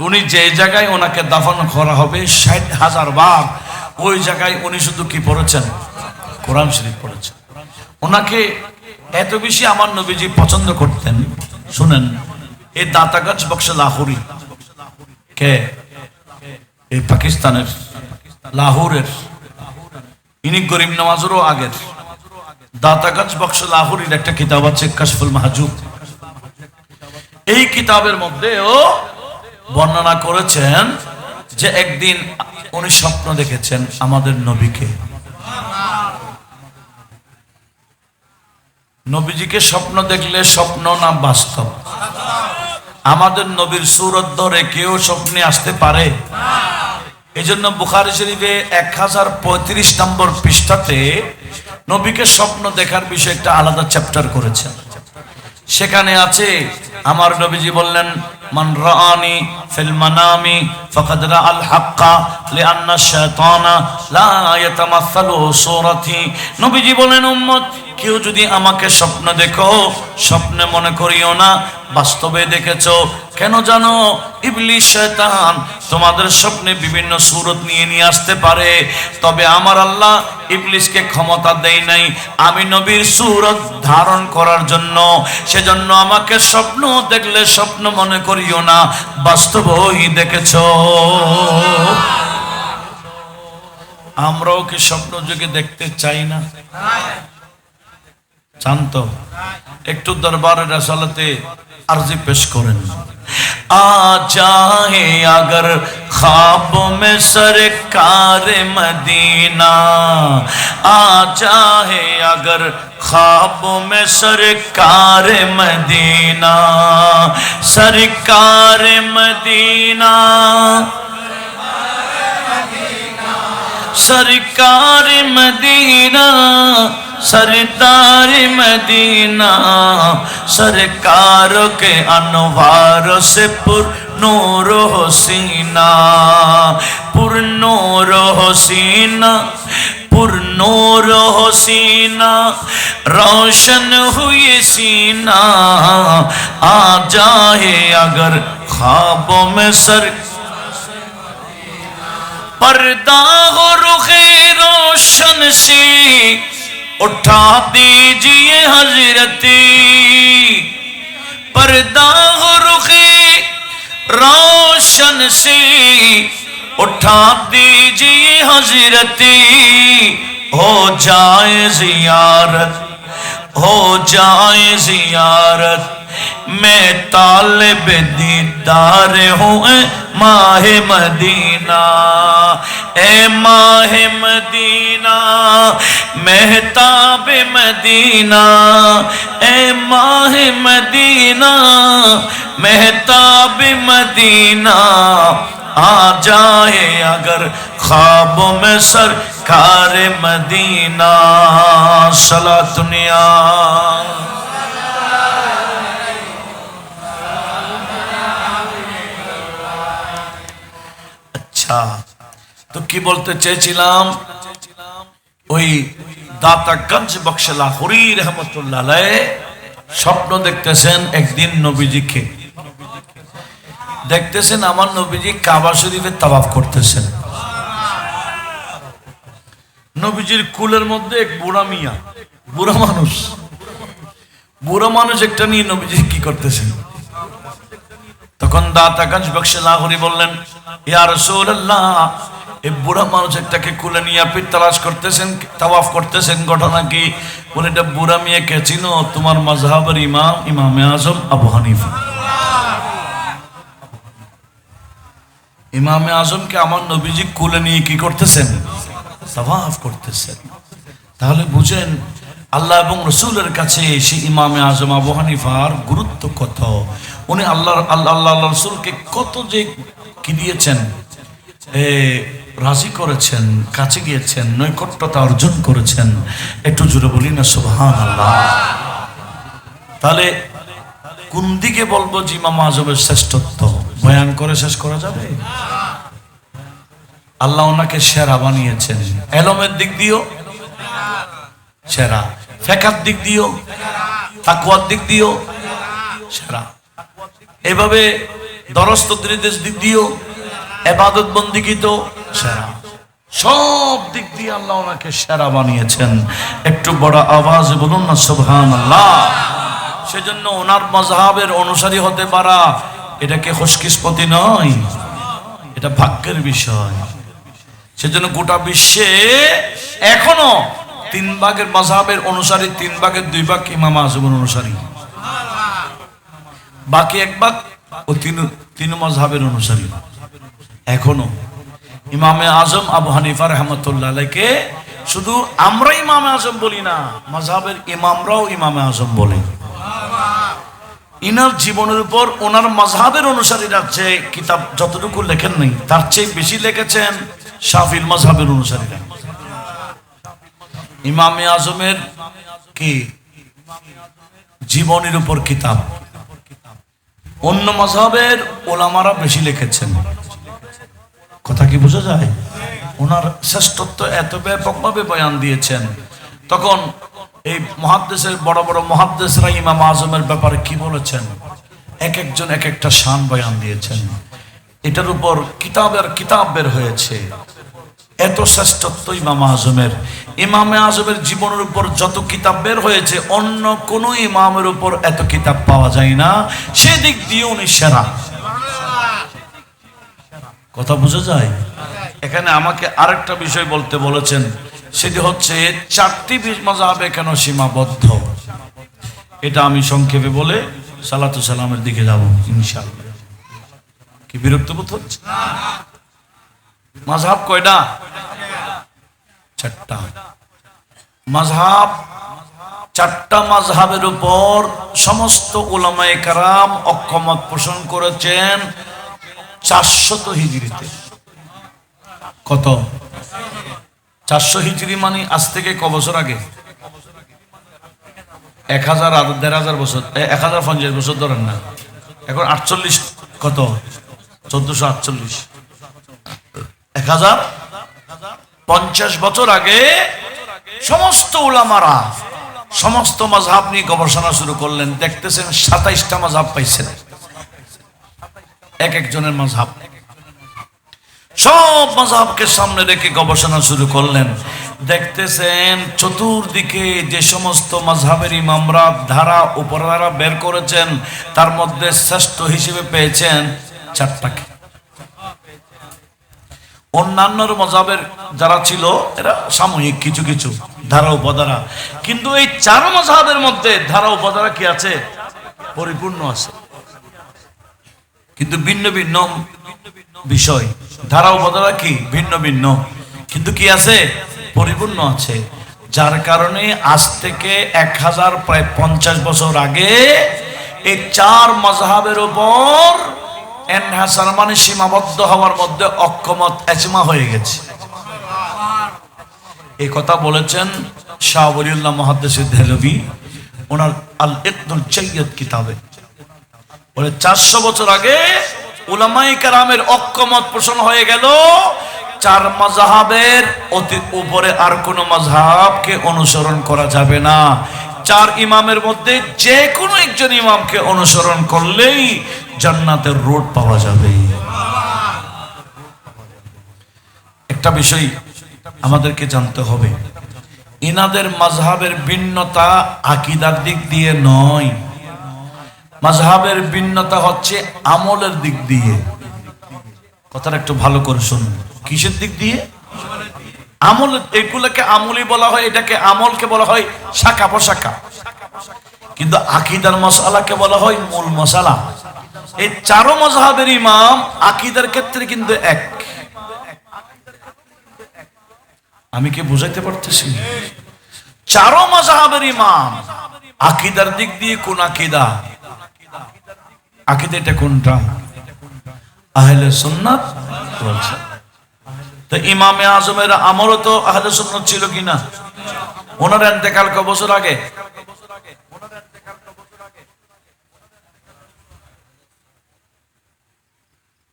উনি যে জায়গায় ওনাকে দাফন করা হবে 60,000 বার, ওই জায়গায় উনি শুধু কি পড়েছেন? কোরআন শরীফ পড়েছেন। ওনাকে এত বেশি আমার নবীজি পছন্দ করতেন। শুনেন, এই দাতাগঞ্জ বক্স লাহোরি কে? এই পাকিস্তানের লাহোরের, ইনি গরিব নওয়াজেরও আগের। দাতাগঞ্জ বক্স লাহোরির একটা কিতাব আছে কাশফুল মাহজুব। এই কিতাবের মধ্যে ও বর্ণনা করেছেন যে একদিন উনি স্বপ্ন দেখেছেন আমাদের নবীকে। নবীজিকে স্বপ্ন দেখলে স্বপ্ন না বাস্তব? আমাদের নবীর সুরত ধরে কেউ স্বপ্নে আসতে পারে? এই জন্য বুখারী শরীফে 1035 নম্বর পৃষ্ঠাতে নবীকে স্বপ্ন দেখার বিষয়ে একটা আলাদা চ্যাপ্টার করেছেন। সেখানে আছে আমার নবীজি বললেন, মান রাআনি ফিল মানামি ফাকাদ রাআল হাক্কা লিআন্না শাইতানা লা ইয়াতামাসসালু সূরাতি। নবীজি বলেন, উম্মত, কেউ যদি আমাকে স্বপ্ন দেখো, স্বপ্নে মনে করিও না বাস্তবে দেখেছো। কেন জানো? ইবলিস শয়তান তোমাদের স্বপ্নে বিভিন্ন সূরত নিয়ে আসতে পারে, তবে আমার আল্লাহ ইবলিসকে ক্ষমতা দেয় নাই আমি নবীর সূরত ধারণ করার জন্য। সেজন্য আমাকে স্বপ্ন দেখলে স্বপ্ন মনে করিও না, বাস্তবই দেখেছো। আমরাও কি স্বপ্ন যুগে দেখতে চাই না? জানতো একটু দরবারে রাসালাতে अर्जी पेश करें। आ जाए अगर ख्वाबों में सरकार मदीना, आ जाए अगर ख्वाबों में सरकार मदीना, सरकार मदीना, सरकार मदीना, सरदार मदीना, सरकार के अनवार से पुर नूर हो सीना, पुर नूर हो सीना, पुर नूर हो सीना, रोशन हुए सीना। आ जाए अगर ख्वाबों में सर पर्दा हो रुखे रोशन से उठा दीजिए हजरती, पर्दा हो रुखे रोशन से उठा दीजिए हजरती। हो जाए जियारत, हो जाए जियारत, मैं तालिब दीदार हूँ माहे मदीना, ए माहे मदीना, मेहताब मदीना, ए माहे मदीना, मेहताब मदीना। आ जाए अगर ख्वाबों में सरकार मदीना, सला दुनिया। तो কি বলতে চেয়েছিলাম, ওই দাতাগঞ্জ বক্স লাহোরি রহমতুল্লাহ আলাইহি স্বপ্ন দেখতেছেন একদিন নবীজিকে। দেখতেছেন আমার নবীজি কাবা শরীফে তাওয়াফ করতেছেন। নবীজির কুলের মধ্যে এক বুড়া মিয়া, বুড়া মানুষ একটা নিয়ে নবীজি কি করতেছেন। তখন দাতাগঞ্জ বক্স লাহোরি বললেন, ইয়া রাসূলুল্লাহ, এই বুড়া মানুষ একটাকে কুলে নিয়ে আপনি তালাশ করতেছেন, তাওয়াফ করতেছেন, ঘটনা কি? বলে, এটা বুড়া মিয়া কে চিনো? তোমার মাযহাবের ইমাম, ইমামে আজম আবু হানিফা। ইমামে আজমকে আমার নবীজি কুলে নিয়ে কি করতেছেন? তাওয়াফ করতেছেন। তাহলে বুঝেন আল্লাহ এবং রসুলের কাছে সেই ইমামে আজম আবু হানিফার গুরুত্ব কত, উনি আল্লাহ রসুলকে কত যে কি দিয়েছেন, রাজি করেছেন, কাছে গিয়েছেন, নৈকট্যতা অর্জন করেছেন। একটু জোরে বলি না সুবহানাল্লাহ। তাহলে কোন দিকে বলবো যে ইমাম আজমের শ্রেষ্ঠত্ব বয়ান করে শেষ করা যাবে? আল্লাহ ওনাকে সেরা বানিয়েছেন, এলমের দিক দিয়েও সেরা, ফিকহের দিক দিয়েও, তাকওয়ার দিক দিয়েও সেরা, এভাবে দরস তদরিসের দিক দিয়েও, ইবাদত বন্দেগী তো সেরা, সব দিক দিয়ে আল্লাহ ওনাকে সেরা বানিয়েছেন। একটু বড় আওয়াজে বলুন না সুবহানাল্লাহ। সেজন্য ওনার মাযহাবের অনুসারী হতে পারা এটা কি খুশকিসমতি নয়, এটা ভাগ্যের বিষয়। সেজন্য গোটা বিশ্বে এখনো 3 ভাগের মাযহাবের অনুসারী, 3 ভাগের 2 ভাগ ইমাম আজমের অনুসারী, বাকি 1 ভাগ ও তিন মাযহাবের অনুসারী। এখনো ইমামে আজম আবু হানিফা রাহমাতুল্লাহ আলাইহিকে শুধু আমরা ইমামে আজম বলি না, মাযহাবের ইমামরাও ইমামে আজম বলে। ইনার জীবনের উপর ওনার মাযহাবের অনুসারীরা যে কিতাব যতটুকু লেখেন নাই, তার চেয়ে বেশি লিখেছেন শাফিঈ মাযহাবের অনুসারীরা। ইমামে আজমের কি জীবনের উপর কিতাব অন্য মাযহাবের ওলামারা বেশি লিখেছেন। কথা কি বোঝা যায়? ওনার শ্রেষ্ঠত্ব এত ব্যাপকভাবে বয়ান দিয়েছেন। তখন এই মুহাদ্দিসের বড় বড় মুহাদ্দিসরা ইমাম আজমের ব্যাপারে কি বলেছেন, এক একজন এক একটা শান বয়ান দিয়েছেন। এটার উপর কিতাবের কিতাব বের হয়েছে। এত শ্রেষ্ঠত্ব ইমাম আজমের। ইমামে আজমের জীবনের উপর যত কিতাব বের হয়েছে, অন্য কোন ইমামের উপর এত কিতাব পাওয়া যায় না। সেদিক দিয়ে উনি সেরা। কথা বোঝা যায়? এখানে আমাকে আরেকটা বিষয় বলতে বলেছেন, সেটি হচ্ছে 4টি মাযহাবে কেন সীমাবদ্ধ। এটা আমি সংক্ষেপে বলে সালাতু সালামের দিকে যাব ইনশাআল্লাহ। কি বিরক্ত বোধ হচ্ছে? মাযহাব কয়টা? 4টা মাযহাব। 4টা মাযহাবের উপর সমস্ত উলামায়ে কেরাম ঐকমত পোষণ করেছেন 400 হিজরিতে। কত? 400 হিজরি মানে আজ থেকে ক বছর আগে? 1000 আর 1500 বছর, 1050 বছর ধরেন না। এখন 48 কত? 1448। 1050 বছর আগে সমস্ত উলামারা সমস্ত মাযহাব নিয়ে গবেষণা শুরু করলেন। দেখতেছেন 27টা মাযহাব পাইছেন, এক একজনের মাযহাব। সব মাযহাবকে সামনে রেখে গবেষণা শুরু করলেন। দেখতেছেন চতুর্দিকে যে সমস্ত মাযহাবের ইমামরা ধারা উপধারা বের করেছেন, তার মধ্যে শ্রেষ্ঠ হিসেবে পেয়েছেন 4টাকে। অন্যান্য মাযহাবের যারা ছিল এরা সাময়িক কিছু কিছু ধারা উপধারা, কিন্তু এই 4 মাযহাবের মধ্যে ধারা উপধারা কি আছে? পরিপূর্ণ আছে, কিন্তু ভিন্ন ভিন্ন বিষয়। ধারা উপধারা কি ভিন্ন ভিন্ন, কিন্তু কি আছে? পরিপূর্ণ আছে। যার কারণে আজ থেকে 1050 বছর আগে এই 4 মাযহাবের উপর এনহাসার মানে সীমাবদ্ধ হওয়ার মধ্যে অক্ষমত এজমা হয়ে গেছে। এই কথা বলেছেন শাহ ওলিউল্লাহ মুহাদ্দিস দেহলভী ওনার আল ইকদুল জাইয়্যিদ কিতাবে। বলে 400 বছর আগে উলামায়ে কেরামের অক্ষমত পোষণ হয়ে গেল। 4 মাযহাবের অতি উপরে আর কোন মাযহাবকে অনুসরণ করা যাবে না। 4 ইমামের মধ্যে যে কোনো একজন ইমামকে অনুসরণ করলেই জান্নাতের রোড পাওয়া যাবে। একটা বিষয় আমাদেরকে জানতে হবে, ইনাদের মাযহাবের ভিন্নতা আকীদার দিক দিয়ে নয়, মাযহাবের ভিন্নতা হচ্ছে আমলের দিক দিয়ে। কথাটা একটু ভালো করে শুনুন। কিসের দিক দিয়ে? আমল। এগুলোকে আমলি বলা হয়, এটাকে আমলকে বলা হয় শাখা প্রশাখা, কিন্তু আকীদার মাসআলাকে বলা হয় মূল মাসআলা। এই 4 মাযহাবের ইমাম আকীদার ক্ষেত্রে কিন্তু এক। আমি কি বুঝাইতে পারতেছি? চারো মাযহাবের ইমাম আকীদার দিক দিয়ে কোন আকীদা? আকীদা এটা কোনটা? আহলে সুন্নাত ওয়াল জামাত। তো ইমামে আজমের আমলও তো আহলে সুন্নাত ছিল কিনা? ওনার ইন্তেকাল কত বছর আগে?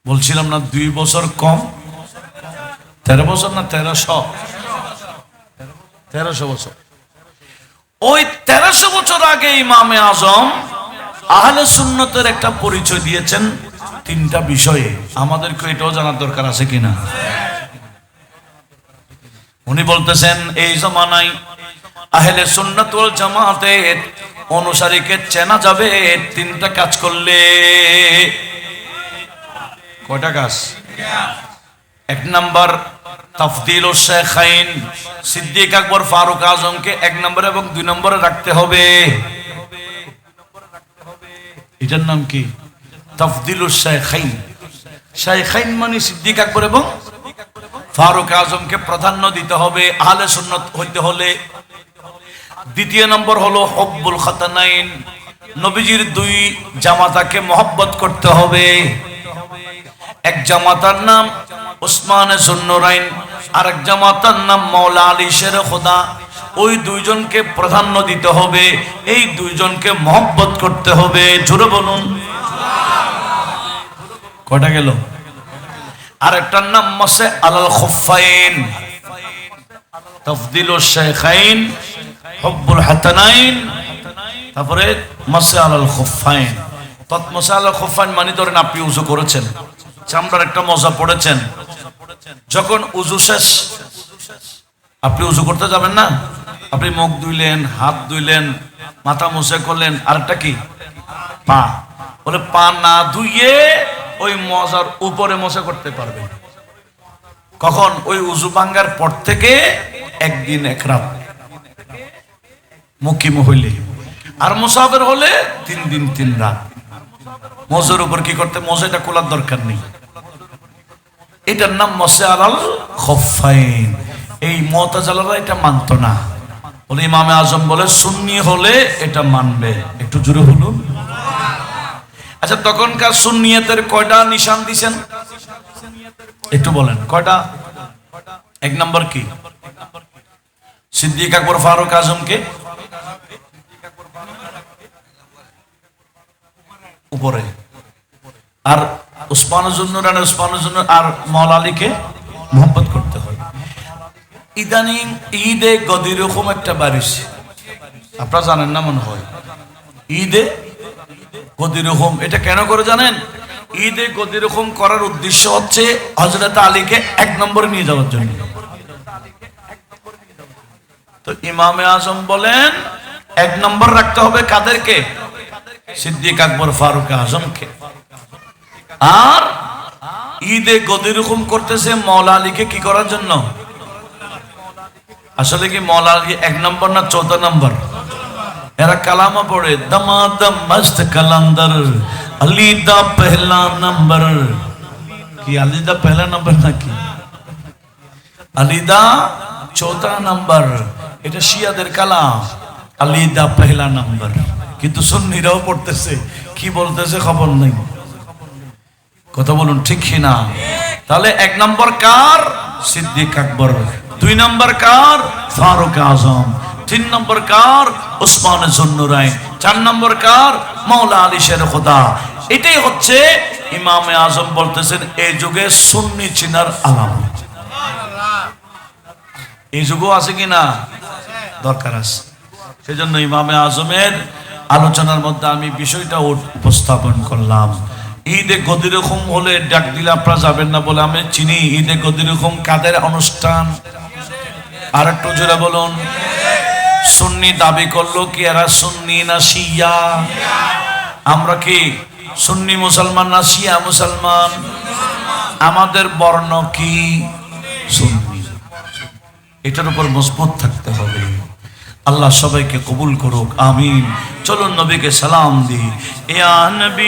বলছিলাম না 2 বছর কম, 13 বছর না 1300 বছর। ওই 1300 বছর আগে ইমামে আজম আহলে সুন্নতের একটা পরিচয় দিয়েছেন 3টা বিষয়ে। আমাদেরকে এটাও জানার দরকার আছে কিনা? উনি বলতেছেন এই জামানায় আহলে সুন্নাত ওয়াল জামাতের অনুসারীকে চেনা যাবে 3টা কাজ করলে। কয়টা কাজ? 1 নাম্বার তাফদিলুশ শাইখাইন, সিদ্দিক আকবর ফারুক আজমকে 1 নম্বরে এবং 2 নম্বরে রাখতে হবে। এটার নাম কি? তাফদিলুশ শাইখাইন। শাইখাইন মানে সিদ্দিক আকবর এবং ফারুক আজমকে প্রাধান্য দিতে হবে আহলে সুন্নাত হইতে হলে। 2 নম্বর হলো হুব্বুল খাতানাইন, নবীজির 2 জামাতাকে মহব্বত করতে হবে। এক জামাতার নাম উসমানে সুন্নুরাইন, আর এক জামাতার নাম মাওলা আলী শের খোদা। ওই 2 জনকে প্রাধান্য দিতে হবে, এই 2 জনকে মহব্বত করতে হবে। জোরে বলুন কয়টা গেল? আর একটার নাম মাসে আলাল খুফাইন, তাফদিলুশ শাইখাইন, হুব্বুল হাতানাইন, তারপরে মাসে আলাল খুফাইন। মাসে আলাল খুফাইন মানে ধরেন আপনি উযু করেছেন, চামড়ার একটা মজা পড়েছেন, যখন উযু শেষ আপনি উযু করতে যাবেন না, আপনি মুখ ধুইলেন, হাত ধুইলেন, মাথা মুছে করলেন, আরেকটা কি? পা। বলে পা না ধুইয়ে ওই মজার উপরে মজা করতে পারবেন কখন? ওই উযু ভাঙ্গার পর থেকে 1 দিন 1 রাত মুকিম হইলে। আর মুসাফির হলে 3 দিন 3 রাত। মজার উপর কি করতে? মজাটা খোলার দরকার নেই। এটার নাম মাসে আলাল খুফাইন। এই মুতাজিলারা এটা মানতো না বলে ইমামে আজম বলে সুন্নি হলে এটা মানবে। একটু জোরে বলুন। আচ্ছা, তখনকার সুন্নিয়তের কয়টা নিশান দিবেন একটু বলেন? কয়টা? 1 নম্বর কি? সিদ্দিক আকবর ফারুক আজমকে উপরে, আর উসমানুজ্জুন্নুরাইন আর মাওলা আলীকে মোহাম্মত করতে হয়। ইদানিং ঈদে গদির রকম একটা বারিশ, আপনারা জানেন না মনে হয়? ঈদে গদির রকম এটা কেন করে জানেন? ঈদে গদির রকম করার উদ্দেশ্য হচ্ছে হযরত আলীকে 1 নম্বরে নিয়ে যাওয়ার জন্য। তো ইমামে আজম বলেন 1 নম্বর রাখতে হবে কাদেরকে? সিদ্দিক আকবর ফারুক আজমকে। আর ঈদে গদির রকম করতেছে মাওলা আলীকে কি করার জন্য? আসলে কি মাওলা আলী 1 নম্বর না 4 নম্বর? এরা কালামা পড়ে দমাদম মস্ত কালান্দার, আলী দা পহলা নম্বর। কি আলী দা পহলা নম্বর নাকি? আলী দা 4 নম্বর। এটা শিয়াদের কালাম, আলী দা পহলা নম্বর। কিন্তু সুন্নিরাও পড়তেছে, কি বলতেছে খবর নেই। কথা বলুন ঠিক কিনা? তাহলে 1 নম্বর কার? সিদ্দিক আকবর। 2 নম্বর কার? ফারুক আজম। 3 নম্বর কার? উসমান জুন্নুরাইন। 4 নম্বর কার? মাওলা আলী শের খোদা। এটাই হচ্ছে ইমামে আজম বলতেছেন এই যুগে সুন্নি চিনার আলামত। এই যুগও আছে কিনা? দরকার আছে। সেজন্য ইমামে আজমের আলোচনার মধ্যে আমি বিষয়টা উপস্থাপন করলাম। ঈদে গদির রকম হলে ডাক দিলে আপনারা যাবেন না বলে আমি চিনি। ঈদে গদির রকম কাদের অনুষ্ঠান? আর একটু জোরে বলুন। সুন্নি দাবি করলো কি এরা সুন্নি না শিয়া? আমরা কি সুন্নি মুসলমান না শিয়া মুসলমান? আমাদের বর্ণ কি? সুন্নি। এটার উপর মজবুত থাকতে হবে। আল্লাহ সবাইকে কবুল করুক, আমিন। চলুন নবীকে সালাম দিই। ইয়া নবী।